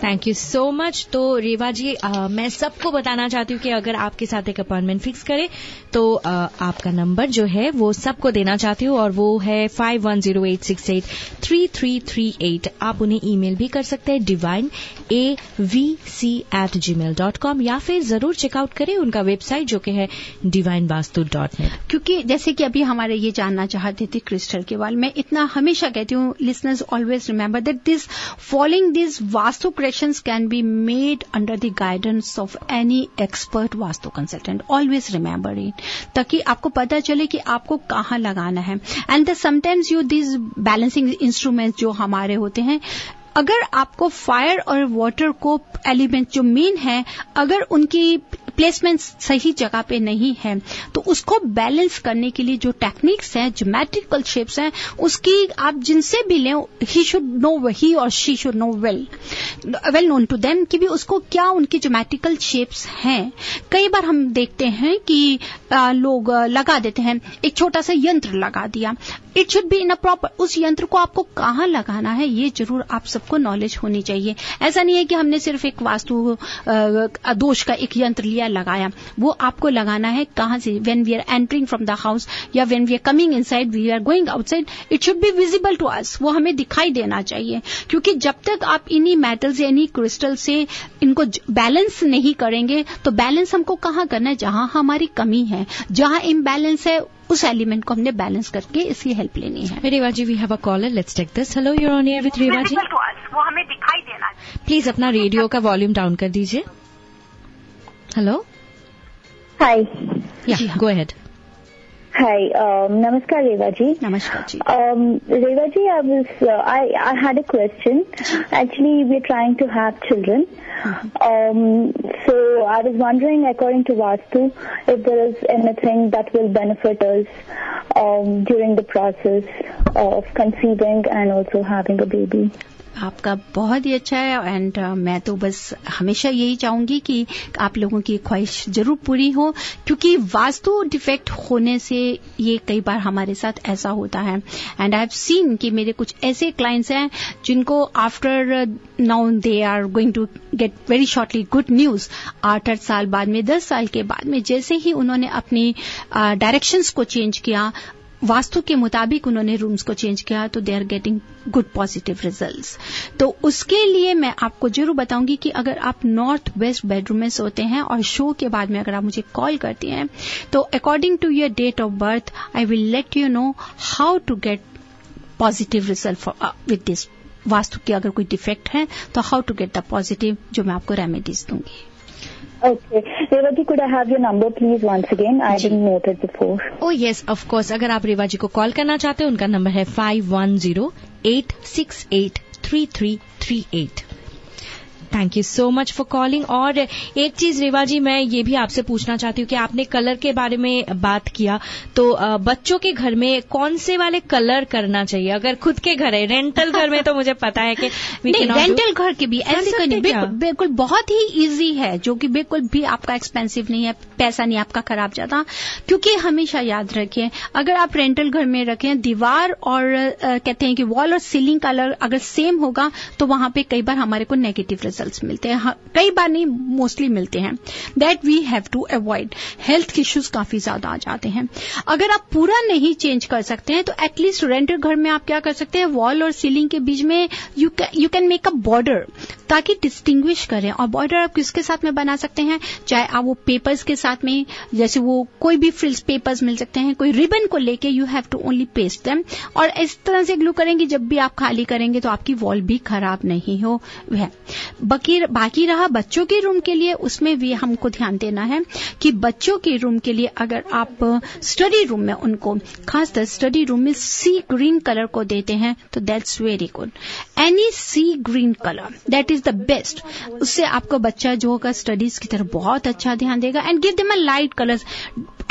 Thank you so much. तो रेवा जी, मैं सबको बताना चाहती हूँ कि अगर आपके साथ एक अपॉइंटमेंट फिक्स करे तो आपका नंबर जो है वो सबको देना चाहती हूँ, और वो है 5108683338। आप उन्हें ईमेल भी कर सकते हैं divineavc@gmail.com, या फिर जरूर चेकआउट करें उनका वेबसाइट जो कि है divinevastu.net। क्योंकि जैसे कि अभी हमारे ये जानना चाहते थे क्रिस्टल के बारे में, इतना हमेशा कहती हूँ, listeners always remember that this following this vastu corrections can be made under the guidance of any expert vastu consultant. Always remember it, ताकि आपको पता चले कि आपको कहाँ लगाना है। And sometimes these balancing instruments जो हमारे होते हैं, अगर आपको फायर और वाटर को एलिमेंट जो मेन है, अगर उनकी प्लेसमेंट सही जगह पे नहीं है तो उसको बैलेंस करने के लिए जो टेक्निक्स हैं, ज्योमेट्रिकल शेप्स हैं, उसकी आप जिनसे भी लें, ही शुड नो, ही और she should know well known to them कि भी उसको क्या उनकी ज्योमेट्रिकल शेप्स हैं। कई बार हम देखते हैं कि लोग लगा देते हैं, एक छोटा सा यंत्र लगा दिया, it should be in a proper, उस यंत्र को आपको कहाँ लगाना है ये जरूर आप सबको नॉलेज होनी चाहिए। ऐसा नहीं है कि हमने सिर्फ एक वास्तु दोष का एक यंत्र लिया लगाया, वो आपको लगाना है कहाँ से। When we are entering from the house या when we are coming inside, we are going outside, it should be visible to us, वो हमें दिखाई देना चाहिए। क्योंकि जब तक आप इन्हीं मेटल्स या इन्हीं क्रिस्टल से इनको बैलेंस नहीं करेंगे तो बैलेंस हमको कहाँ करना है, जहां हमारी कमी है, जहां इम्बैलेंस है, उस एलिमेंट को हमने बैलेंस करके इसकी हेल्प लेनी है। Rewa ji, we have a caller, let's take this. Hello, you're on air with Rewa ji. वो हमें दिखाई देना है। प्लीज अपना रेडियो का वॉल्यूम डाउन कर दीजिए। हेलो, हाय, या गो अहेड। हाय, नमस्कार रेवा जी। नमस्कार जी। रेवा जी, I had a question. Actually, we're trying to have children. So I was wondering, according to Vastu, if there is anything that will benefit us during the process of conceiving and also having a baby. आपका बहुत ही अच्छा है एंड मैं तो बस हमेशा यही चाहूंगी कि आप लोगों की ख्वाहिश जरूर पूरी हो, क्योंकि वास्तु डिफेक्ट होने से ये कई बार हमारे साथ ऐसा होता है. एंड आई हैव सीन कि मेरे कुछ ऐसे क्लाइंट्स हैं जिनको after now they are going to get very shortly good news. 8-8 साल बाद में, 10 साल के बाद में, जैसे ही उन्होंने अपनी डायरेक्शंस को चेंज किया, वास्तु के मुताबिक उन्होंने रूम्स को चेंज किया, तो they are getting good positive results. तो उसके लिए मैं आपको जरूर बताऊंगी कि अगर आप नॉर्थ वेस्ट बेडरूम में सोते हैं और शो के बाद में अगर आप मुझे कॉल करती हैं, तो according to your date of birth I will let you know how to get positive result with this. Vastu के अगर कोई डिफेक्ट है तो how to get the positive, जो मैं आपको रेमेडीज दूंगी. Okay. Revaji, could I have your number please once again? I didn't note it before. Oh yes, of course. अगर आप रेवाजी को कॉल करना चाहते हैं, उनका नंबर है 5108683338. Thank you so much for calling. और एक चीज रेवाजी, मैं ये भी आपसे पूछना चाहती हूँ कि आपने कलर के बारे में बात किया, तो बच्चों के घर में कौन से वाले कलर करना चाहिए? अगर खुद के घर है, रेंटल घर में तो मुझे पता है कि रेंटल घर के भी ऐसे करने बिल्कुल बहुत ही इजी है, जो कि बिल्कुल भी आपका एक्सपेंसिव नहीं है, पैसा नहीं आपका खराब जाता. क्योंकि हमेशा याद रखें, अगर आप रेंटल घर में रखें, दीवार और कहते हैं कि वॉल और सीलिंग कलर अगर सेम होगा तो वहां पे कई बार हमारे को नेगेटिव रिजल्ट्स मिलते हैं. कई बार नहीं, मोस्टली मिलते हैं. That we have to avoid. Health issues काफी ज्यादा आ जाते हैं. अगर आप पूरा नहीं चेंज कर सकते हैं तो एटलीस्ट रेंटेड घर में आप क्या कर सकते हैं, वॉल और सीलिंग के बीच में you can make a border, ताकि डिस्टिंग्विश करें. और बॉर्डर आप किसके साथ में बना सकते हैं, चाहे आप वो पेपर्स के साथ में, जैसे वो कोई भी फ्रिल्स पेपर्स मिल सकते हैं, कोई रिबन को लेके you have to only paste them, और इस तरह से ग्लू करेंगे. जब भी आप खाली करेंगे तो आपकी वॉल भी खराब नहीं हो. वह बाकी रहा बच्चों के रूम के लिए, उसमें भी हमको ध्यान देना है कि बच्चों के रूम के लिए अगर आप स्टडी रूम में उनको, खासकर स्टडी रूम में सी ग्रीन कलर को देते हैं तो that's very good. Any sea green colour, that is the best. उससे आपका बच्चा जो होगा स्टडीज की तरफ बहुत अच्छा ध्यान देगा. And give them a light colours,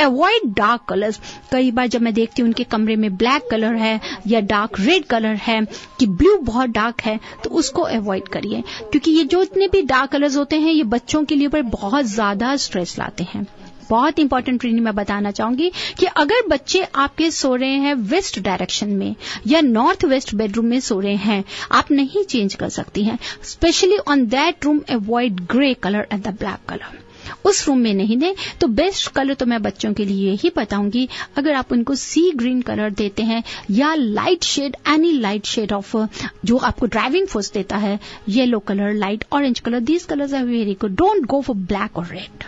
avoid dark colours. कई बार जब मैं देखती हूँ उनके कमरे में ब्लैक कलर है या डार्क रेड कलर है कि ब्लू बहुत डार्क है, तो उसको अवॉइड करिए, क्योंकि ये जो इतने भी डार्क कलर्स होते हैं ये बच्चों के लिए बहुत ज्यादा स्ट्रेस लाते हैं. बहुत इंपॉर्टेंट ट्रेनिंग मैं बताना चाहूंगी कि अगर बच्चे आपके सो रहे हैं वेस्ट डायरेक्शन में या नॉर्थ वेस्ट बेडरूम में सो रहे हैं, आप नहीं चेंज कर सकती हैं. Specially on that room avoid grey colour and the black colour. उस रूम में नहीं दें. तो बेस्ट कलर तो मैं बच्चों के लिए यही बताऊंगी, अगर आप उनको सी ग्रीन कलर देते हैं या light shade, any light shade of जो आपको ड्राइविंग फोर्स देता है, yellow colour, light orange colour, these colours are very good. Don't go for black और red.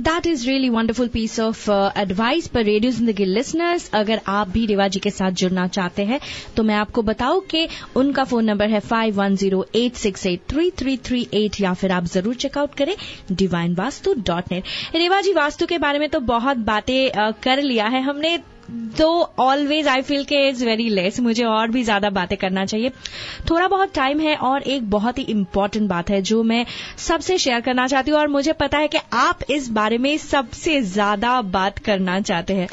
That is really wonderful piece of advice पर रेडियो जिंदगी लिसनर्स. अगर आप भी रेवाजी के साथ जुड़ना चाहते हैं तो मैं आपको बताऊं कि उनका फोन नंबर है 5108683338, या फिर आप जरूर चेकआउट करें divinevastu.net. रेवाजी, वास्तु के बारे में तो बहुत बातें कर लिया है हमने, तो ऑलवेज आई फील के इट्स वेरी लेस, मुझे और भी ज्यादा बातें करना चाहिए. थोड़ा बहुत टाइम है और एक बहुत ही इम्पोर्टेंट बात है जो मैं सबसे शेयर करना चाहती हूँ, और मुझे पता है कि आप इस बारे में सबसे ज्यादा बात करना चाहते हैं.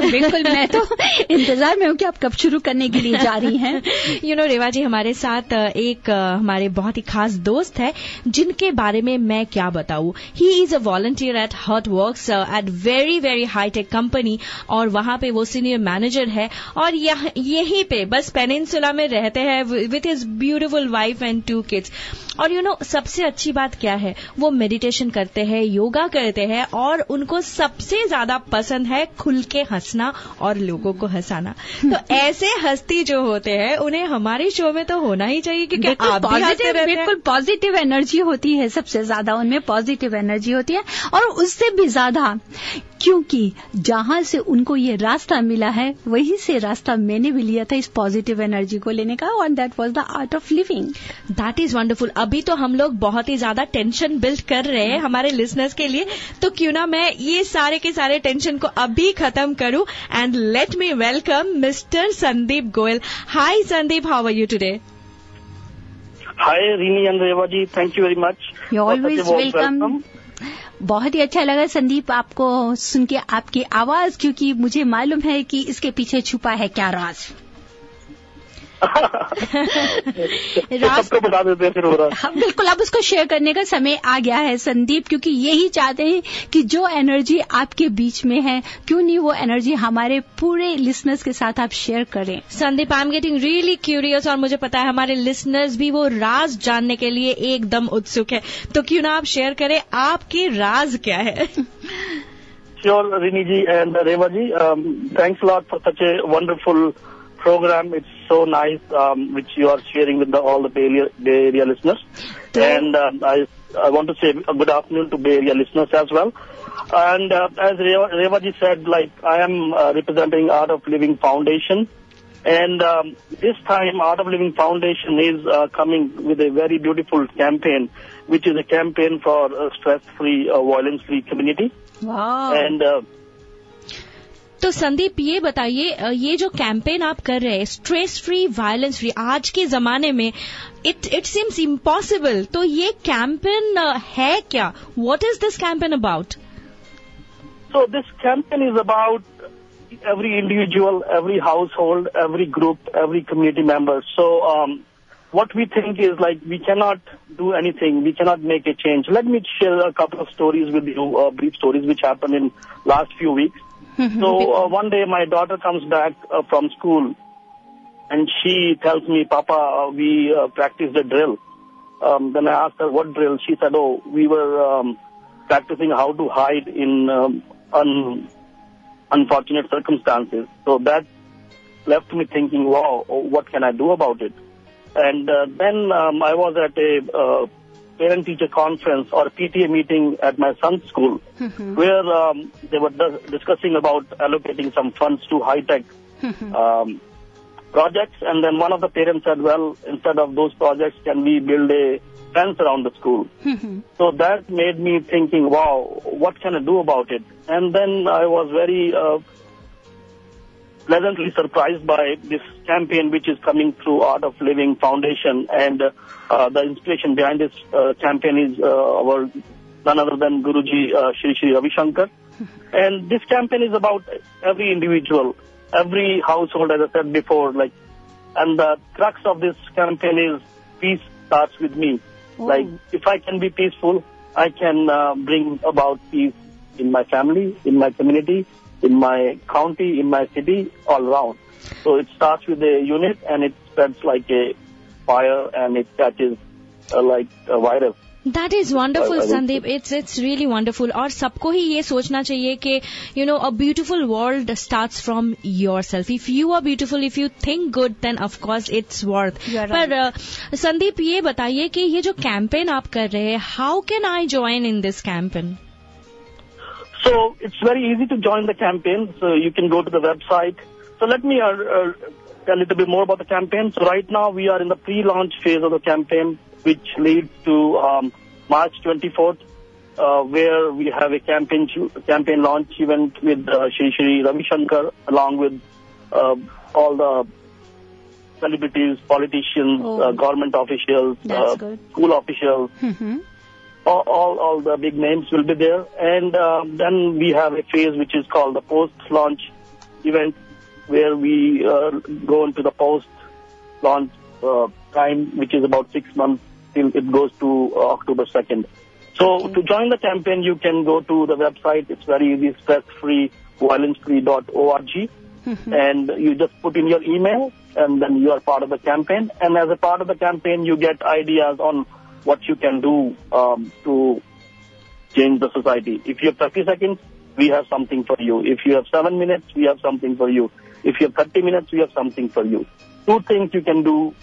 बिल्कुल, मैं तो इंतजार में हूँ कि आप कब शुरू करने के लिए जा रही हैं. यू नो रेवा जी, हमारे साथ एक हमारे बहुत ही खास दोस्त है जिनके बारे में मैं क्या बताऊँ. He is a volunteer at hot works at very very hi tech company, और वहां पे वो सीनियर मैनेजर है, और यहीं पे बस पेनिनसुला में रहते हैं with his beautiful wife and 2 kids. और यू नो सबसे अच्छी बात क्या है, वो मेडिटेशन करते हैं, योगा करते हैं, और उनको सबसे ज्यादा पसंद है खुल के हंसना और लोगों को हंसाना. तो ऐसे हस्ती जो होते हैं उन्हें हमारे शो में तो होना ही चाहिए, क्योंकि आप भी हंसते रहते हैं. बिल्कुल पॉजिटिव एनर्जी होती है, सबसे ज्यादा उनमें पॉजिटिव एनर्जी होती है. और उससे भी ज्यादा क्योंकि जहां से उनको ये रास्ता मिला है वहीं से रास्ता मैंने भी लिया था इस पॉजिटिव एनर्जी को लेने का, और that was the art of living. That is wonderful. अभी तो हम लोग बहुत ही ज्यादा टेंशन बिल्ड कर रहे हैं हमारे लिसनर्स के लिए, तो क्यों ना मैं ये सारे के सारे टेंशन को अभी खत्म करूं. And let me welcome mister Sandeep Goyal. Hi Sandeep, how are you today? Hi, Rini and Reva ji. Thank you very much. You're always welcome. बहुत ही अच्छा लगा संदीप आपको सुन के आपकी आवाज, क्योंकि मुझे मालूम है कि इसके पीछे छुपा है क्या राज। सबको बता देते हैं फिर हो रहा। बिल्कुल, अब उसको शेयर करने का समय आ गया है संदीप, क्योंकि यही चाहते हैं कि जो एनर्जी आपके बीच में है, क्यों नहीं वो एनर्जी हमारे पूरे लिसनर्स के साथ आप शेयर करें। Sandeep, I am getting really curious, और मुझे पता है हमारे लिसनर्स भी वो राज जानने के लिए एकदम उत्सुक है, तो क्यों ना आप शेयर करें आपके राज क्या है। Sure, Rini ji and Reva ji, thanks a lot for such a wonderful program. It's so nice, which you are sharing with all the Bay Area listeners. And I want to say a good afternoon to Bay Area listeners as well. And as Reva ji said, like, I am representing Art of Living Foundation. And this time, Art of Living Foundation is coming with a very beautiful campaign, which is a campaign for a stress-free, violence-free community. Wow. And तो संदीप, ये बताइए, ये जो कैंपेन आप कर रहे हैं स्ट्रेस फ्री, वायलेंस फ्री, आज के जमाने में इट सीम्स इम्पॉसिबल, तो ये कैंपेन है क्या? What is this campaign about? So this campaign is about every individual, every household, every group, every community member. So what we think is, like, we cannot do anything, we cannot make a change. Let me share a couple of stories with you, brief stories which happened in last few weeks. So one day my daughter comes back from school and she tells me, Papa, we practiced a drill. Then I asked her, what drill? She said, oh, we were practicing how to hide in unfortunate circumstances. So that left me thinking, wow, what can I do about it? And then I was at a parent-teacher conference or PTA meeting at my son's school, where they were discussing about allocating some funds to high-tech projects. And then one of the parents said, well, instead of those projects, can we build a fence around the school? So that made me thinking, wow, what can I do about it? And then I was very pleasantly surprised by this campaign which is coming through Art of Living Foundation. And the inspiration behind this campaign is our none other than Guruji Shri Shri Ravi Shankar. And this campaign is about every individual, every household, as I said before. Like, and the crux of this campaign is peace starts with me. Oh. Like, if I can be peaceful, I can bring about peace in my family, in my community, in my county, in my city, all around. So it starts with a unit and it spreads like a fire and it catches like a virus. That is wonderful, Sandeep. It's really wonderful. और सबको ही ये सोचना चाहिए कि a beautiful world starts from yourself. If you are beautiful, if you think good, then of course it's worth. पर संदीप, ये बताइए कि ये जो कैंपेन आप कर रहे हैं, how can I join in this campaign? So it's very easy to join the campaign. So you can go to the website. So let me tell a little bit more about the campaign. So right now we are in the pre-launch phase of the campaign, which leads to March 24th, where we have a campaign launch event with Shri Shri Ravi Shankar, along with all the celebrities, politicians, government officials, school officials. All the big names will be there. And then we have a phase which is called the post-launch event, where we go into the post-launch time, which is about 6 months till it goes to October 2nd. So to join the campaign, you can go to the website. It's very easy, stressfree, violencefree.org. And you just put in your email, and then you are part of the campaign. And as a part of the campaign, you get ideas on what you can do to change the society. If you have 30 seconds, we have something for you. If you have 7 minutes, we have something for you. If you have 30 minutes, we have something for you. 2 things you can do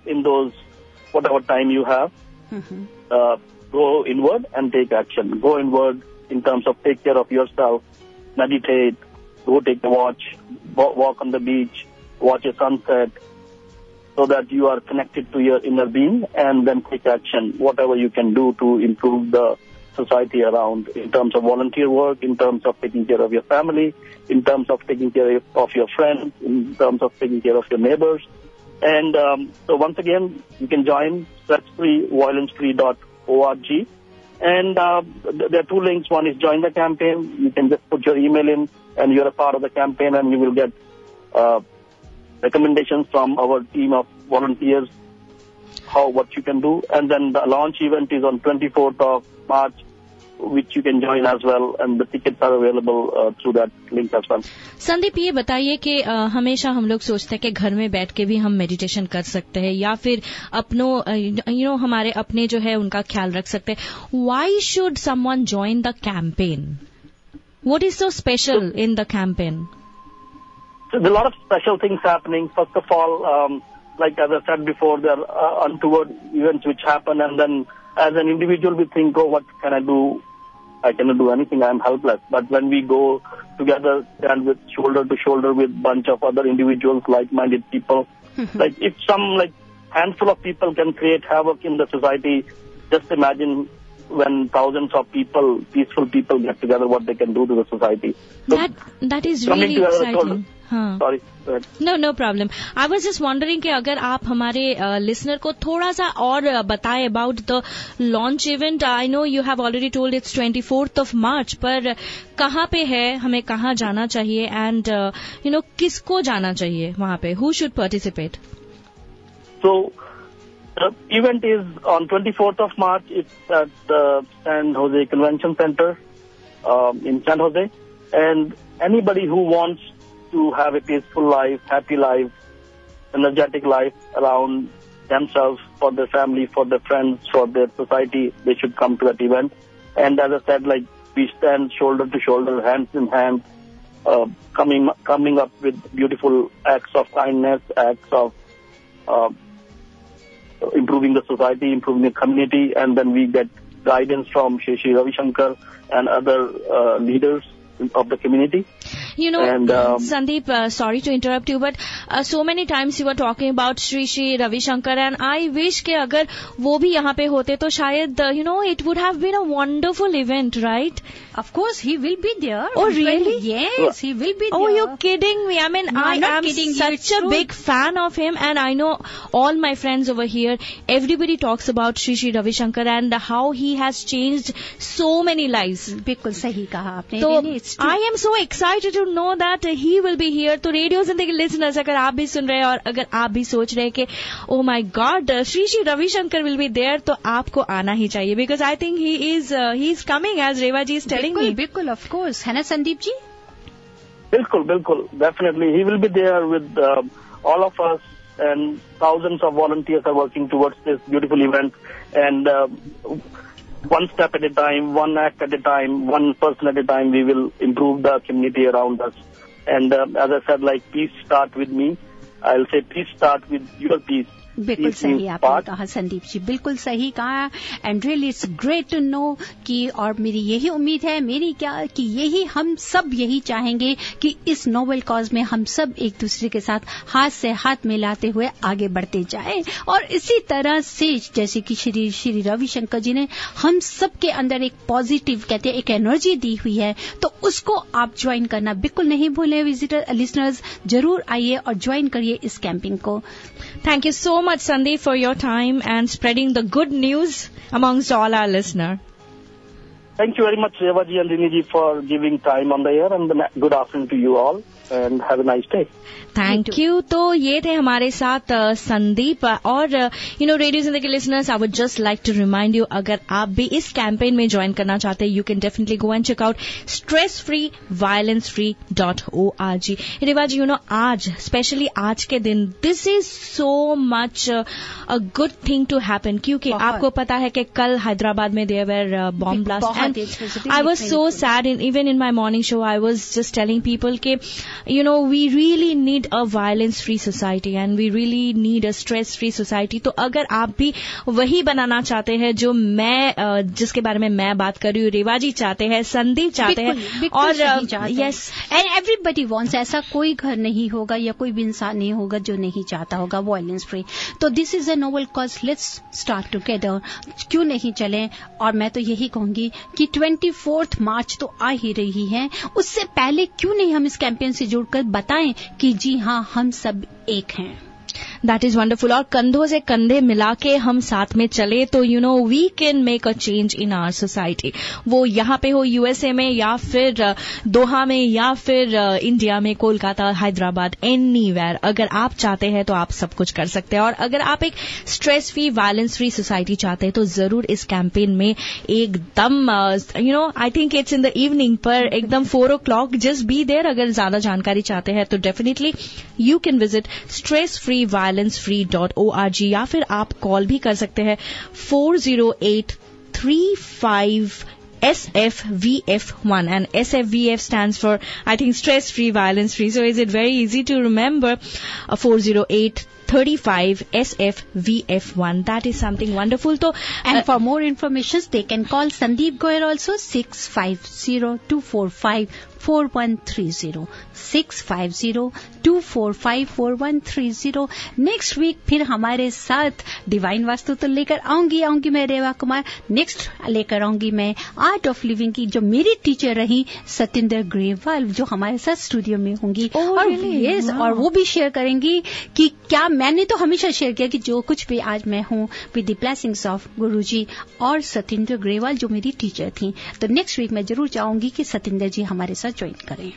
in those, whatever time you have. Go inward and take action. Go inward in terms of take care of yourself, meditate, go take a walk on the beach, watch a sunset, so that you are connected to your inner being, and then take action, whatever you can do to improve the society around, in terms of volunteer work, in terms of taking care of your family, in terms of taking care of your friends, in terms of taking care of your neighbors. And so once again, you can join stressfreeviolencefree.org. And there are 2 links. One is join the campaign. You can just put your email in and you're a part of the campaign, and you will get recommendations from our team of volunteers what you can do. And then the launch event is on 24th of March, which you can join as well, and the tickets are available through that link as well. Sandeep, ये बताइए कि हमेशा हम लोग सोचते हैं कि घर में बैठ के भी हम मेडिटेशन कर सकते हैं या फिर अपनों हमारे अपने जो है उनका ख्याल रख सकते हैं. Why should someone join the campaign? What is so special in the campaign? So there are a lot of special things happening. First of all, like as I said before, there are untoward events which happen, and then as an individual we think, oh, what can I do? I cannot do anything, I am helpless. But when we go together and with shoulder to shoulder with bunch of other individuals, like-minded people, like if some handful of people can create havoc in the society, just imagine when thousands of people, peaceful people get together, what they can do to the society. So that is really exciting. Sorry. No problem. I was just wondering कि अगर आप हमारे listener को थोड़ा सा और बताएं about the launch event. I know you have already told it's 24th of March, पर कहाँ पे है, हमें कहाँ जाना चाहिए, and किसको जाना चाहिए वहाँ पे? Who should participate? So the event is on 24th of March. It's at the San Jose Convention Center in San Jose, and anybody who wants to have a peaceful life, happy life, energetic life around themselves, for their family, for their friends, for their society, they should come to that event. And as I said, we stand shoulder to shoulder, hands in hand, coming up with beautiful acts of kindness, acts of improving the society, improving the community, and then we get guidance from Shri Ravi Shankar and other leaders of the community. Sandeep, sorry to interrupt you, but so many times you were talking about Shri Ravi Shankar, and I wish कि अगर वो भी यहाँ पे होते तो शायद it would have been a wonderful event, right? Of course, he will be there. Oh, really? Yes, he will be there. Oh, you're kidding me. I mean, no, I am such a big fan of him, and I know all my friends over here, everybody talks about Shri Ravi Shankar and how he has changed so many lives. बिल्कुल सही कहा आपने. So, I am so excited to know that he will be here. तो रेडियो जिंदगी लिसनर्स, अगर आप भी सुन रहे हैं और अगर आप भी सोच रहे हैं कि oh my God, Shri Ravi Shankar will be there, तो आपको आना ही चाहिए, because I think he is coming, as Reva ji is telling me. बिल्कुल, of course. है ना संदीप जी? बिल्कुल, definitely. He will be there with all of us, and thousands of volunteers are working towards this beautiful event, and one step at a time, one act at a time, one person at a time, we will improve the community around us. And as I said, peace start with me. I'll say peace start with your peace. बिल्कुल सही आपने कहा संदीप जी, बिल्कुल सही कहा. And really it's great to know कि, और मेरी यही उम्मीद है, कि यही हम सब यही चाहेंगे कि इस नोबेल कॉज में हम सब एक दूसरे के साथ हाथ से हाथ मिलाते हुए आगे बढ़ते जाएं. और इसी तरह से जैसे कि श्री रविशंकर जी ने हम सब के अंदर एक पॉजिटिव कहते हैं एक एनर्जी दी हुई है, तो उसको आप ज्वाइन करना बिल्कुल नहीं भूलें. लिसनर्स जरूर आइए और ज्वाइन करिए इस कैंपिंग को. Thank you so much, Sandeep, for your time and spreading the good news amongst all our listeners. Thank you very much, Reva ji and Rini ji, for giving time on the air, and good afternoon to you all, and have a nice day. Thank you. तो ये थे हमारे साथ संदीप. और Radio Zindagi listeners, I would just like to remind you, अगर आप भी इस कैंपेन में ज्वाइन करना चाहते हैं, you can definitely go and check out stressfreeviolencefree.org. Rewa ji, आज स्पेशली आज के दिन, this is so much a good thing to happen, क्योंकि आपको पता है कि कल हैदराबाद में there were bomb blast, and I was so sad. Even in my morning show I was just telling people के we really need a violence free society and we really need a stress free society. तो अगर आप भी वही बनाना चाहते हैं जो जिसके बारे में मैं बात कर रही हूँ, रेवा जी चाहते हैं, संदीप चाहते हैं, और यस, एंड एवरीबडी वांट्स. ऐसा कोई घर नहीं होगा या कोई भी इंसान नहीं होगा जो नहीं चाहता होगा वायलेंस फ्री. तो this is a noble cause, let's start together. क्यों नहीं चलें? और मैं तो यही कहूंगी कि 24 मार्च तो आ ही रही है, उससे पहले क्यों नहीं हम इस कैंपेन से जुड़कर बताएं कि जी हाँ, हम सब एक हैं. That is wonderful. और कंधों से कंधे मिला के हम साथ में चले तो you know we can make a change in our society. वो यहाँ पे हो यूएसए में या फिर दोहा में या फिर इंडिया में, कोलकाता, हैदराबाद, एनीवेयर, अगर आप चाहते हैं तो आप सब कुछ कर सकते हैं। और अगर आप एक stress free, violence free society चाहते हैं तो जरूर इस कैंपेन में एकदम you know I think it's in the evening पर एकदम 4 o'clock जस्ट बी देयर। अगर ज्यादा जानकारी चाहते हैं तो definitely you can visit stressfreeviolencefree.org या फिर आप कॉल भी कर सकते हैं 408-35 SFVF1 and SFVF stands for I think stress free, violence free. So is it very easy to remember? 408-35 SFVF1. That is something wonderful. So, and for more information, they can call Sandeep Goyal also 650-245-4130. 650-245-4130. Next week फिर हमारे साथ डिवाइन वास्तु तो लेकर आऊंगी मैं रेवा कुमार। नेक्स्ट लेकर आऊंगी मैं आर्ट ऑफ लिविंग की जो मेरी टीचर रही सतिंदर ग्रेवाल, जो हमारे साथ स्टूडियो में होंगी। और वो भी शेयर करेंगी कि क्या मैंने तो हमेशा शेयर किया कि जो कुछ भी आज मैं हूँ विद द ब्लेसिंग्स ऑफ गुरुजी और सतिंदर ग्रेवाल जो मेरी टीचर थी। तो नेक्स्ट वीक मैं जरूर चाहूंगी कि सतिंदर जी हमारे साथ ज्वाइन करें।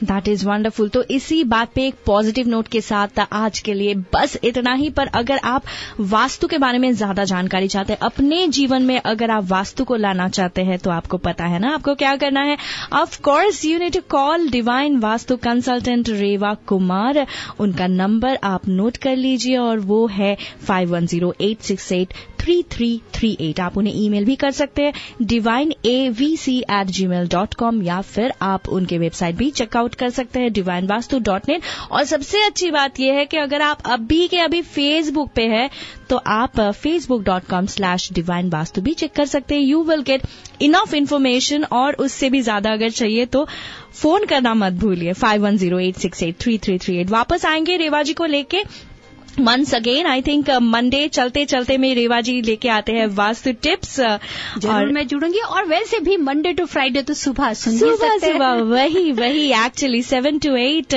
That is wonderful. तो इसी बात पे एक पॉजिटिव नोट के साथ आज के लिए बस इतना ही। पर अगर आप वास्तु के बारे में ज्यादा जानकारी चाहते हैं, अपने जीवन में अगर आप वास्तु को लाना चाहते हैं तो आपको पता है ना आपको क्या करना है। Of course you need to call divine vastu consultant Rewa Kumar. उनका नंबर आप नोट कर लीजिए और वो है 5108683338। आप उन्हें ईमेल भी कर सकते हैं divineavc@gmail.com या फिर आप उनके वेबसाइट भी चेकआउट कर सकते हैं divinevastu.net। और सबसे अच्छी बात यह है कि अगर आप अभी के अभी फेसबुक पे है तो आप facebook.com/divinevastu भी चेक कर सकते हैं। You will get enough information और उससे भी ज्यादा अगर चाहिए तो फोन करना मत भूलिए 5108683338। वापस आएंगे रेवा जी को लेके Once again, I think Monday चलते चलते में रेवा जी लेके आते हैं वास्तु टिप्स। और मैं जुड़ूंगी। और वैसे भी मंडे टू फ्राइडे तो सुबह वही एक्चुअली 7 to 8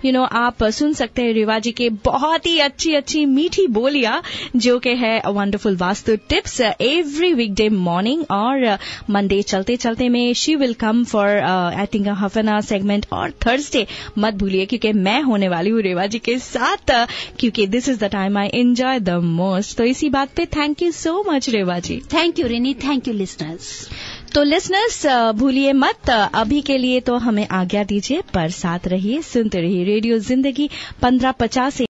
यू नो आप सुन सकते हैं रेवा जी के बहुत ही अच्छी मीठी बोलियां जो कि है वंडरफुल वास्तु टिप्स एवरी वीकडे मॉर्निंग। और मंडे चलते चलते में she will come for I think half an hour segment. और थर्सडे मत भूलिए क्योंकि मैं होने वाली हूँ रेवा जी के साथ, क्योंकि this is the time I enjoy the most. तो इसी बात पे thank you so much Reva ji. Thank you Rini, thank you listeners. तो लिसनर्स भूलिए मत, अभी के लिए तो हमें आज्ञा दीजिए पर साथ रहिए, सुनते रहिए रेडियो जिंदगी 1550।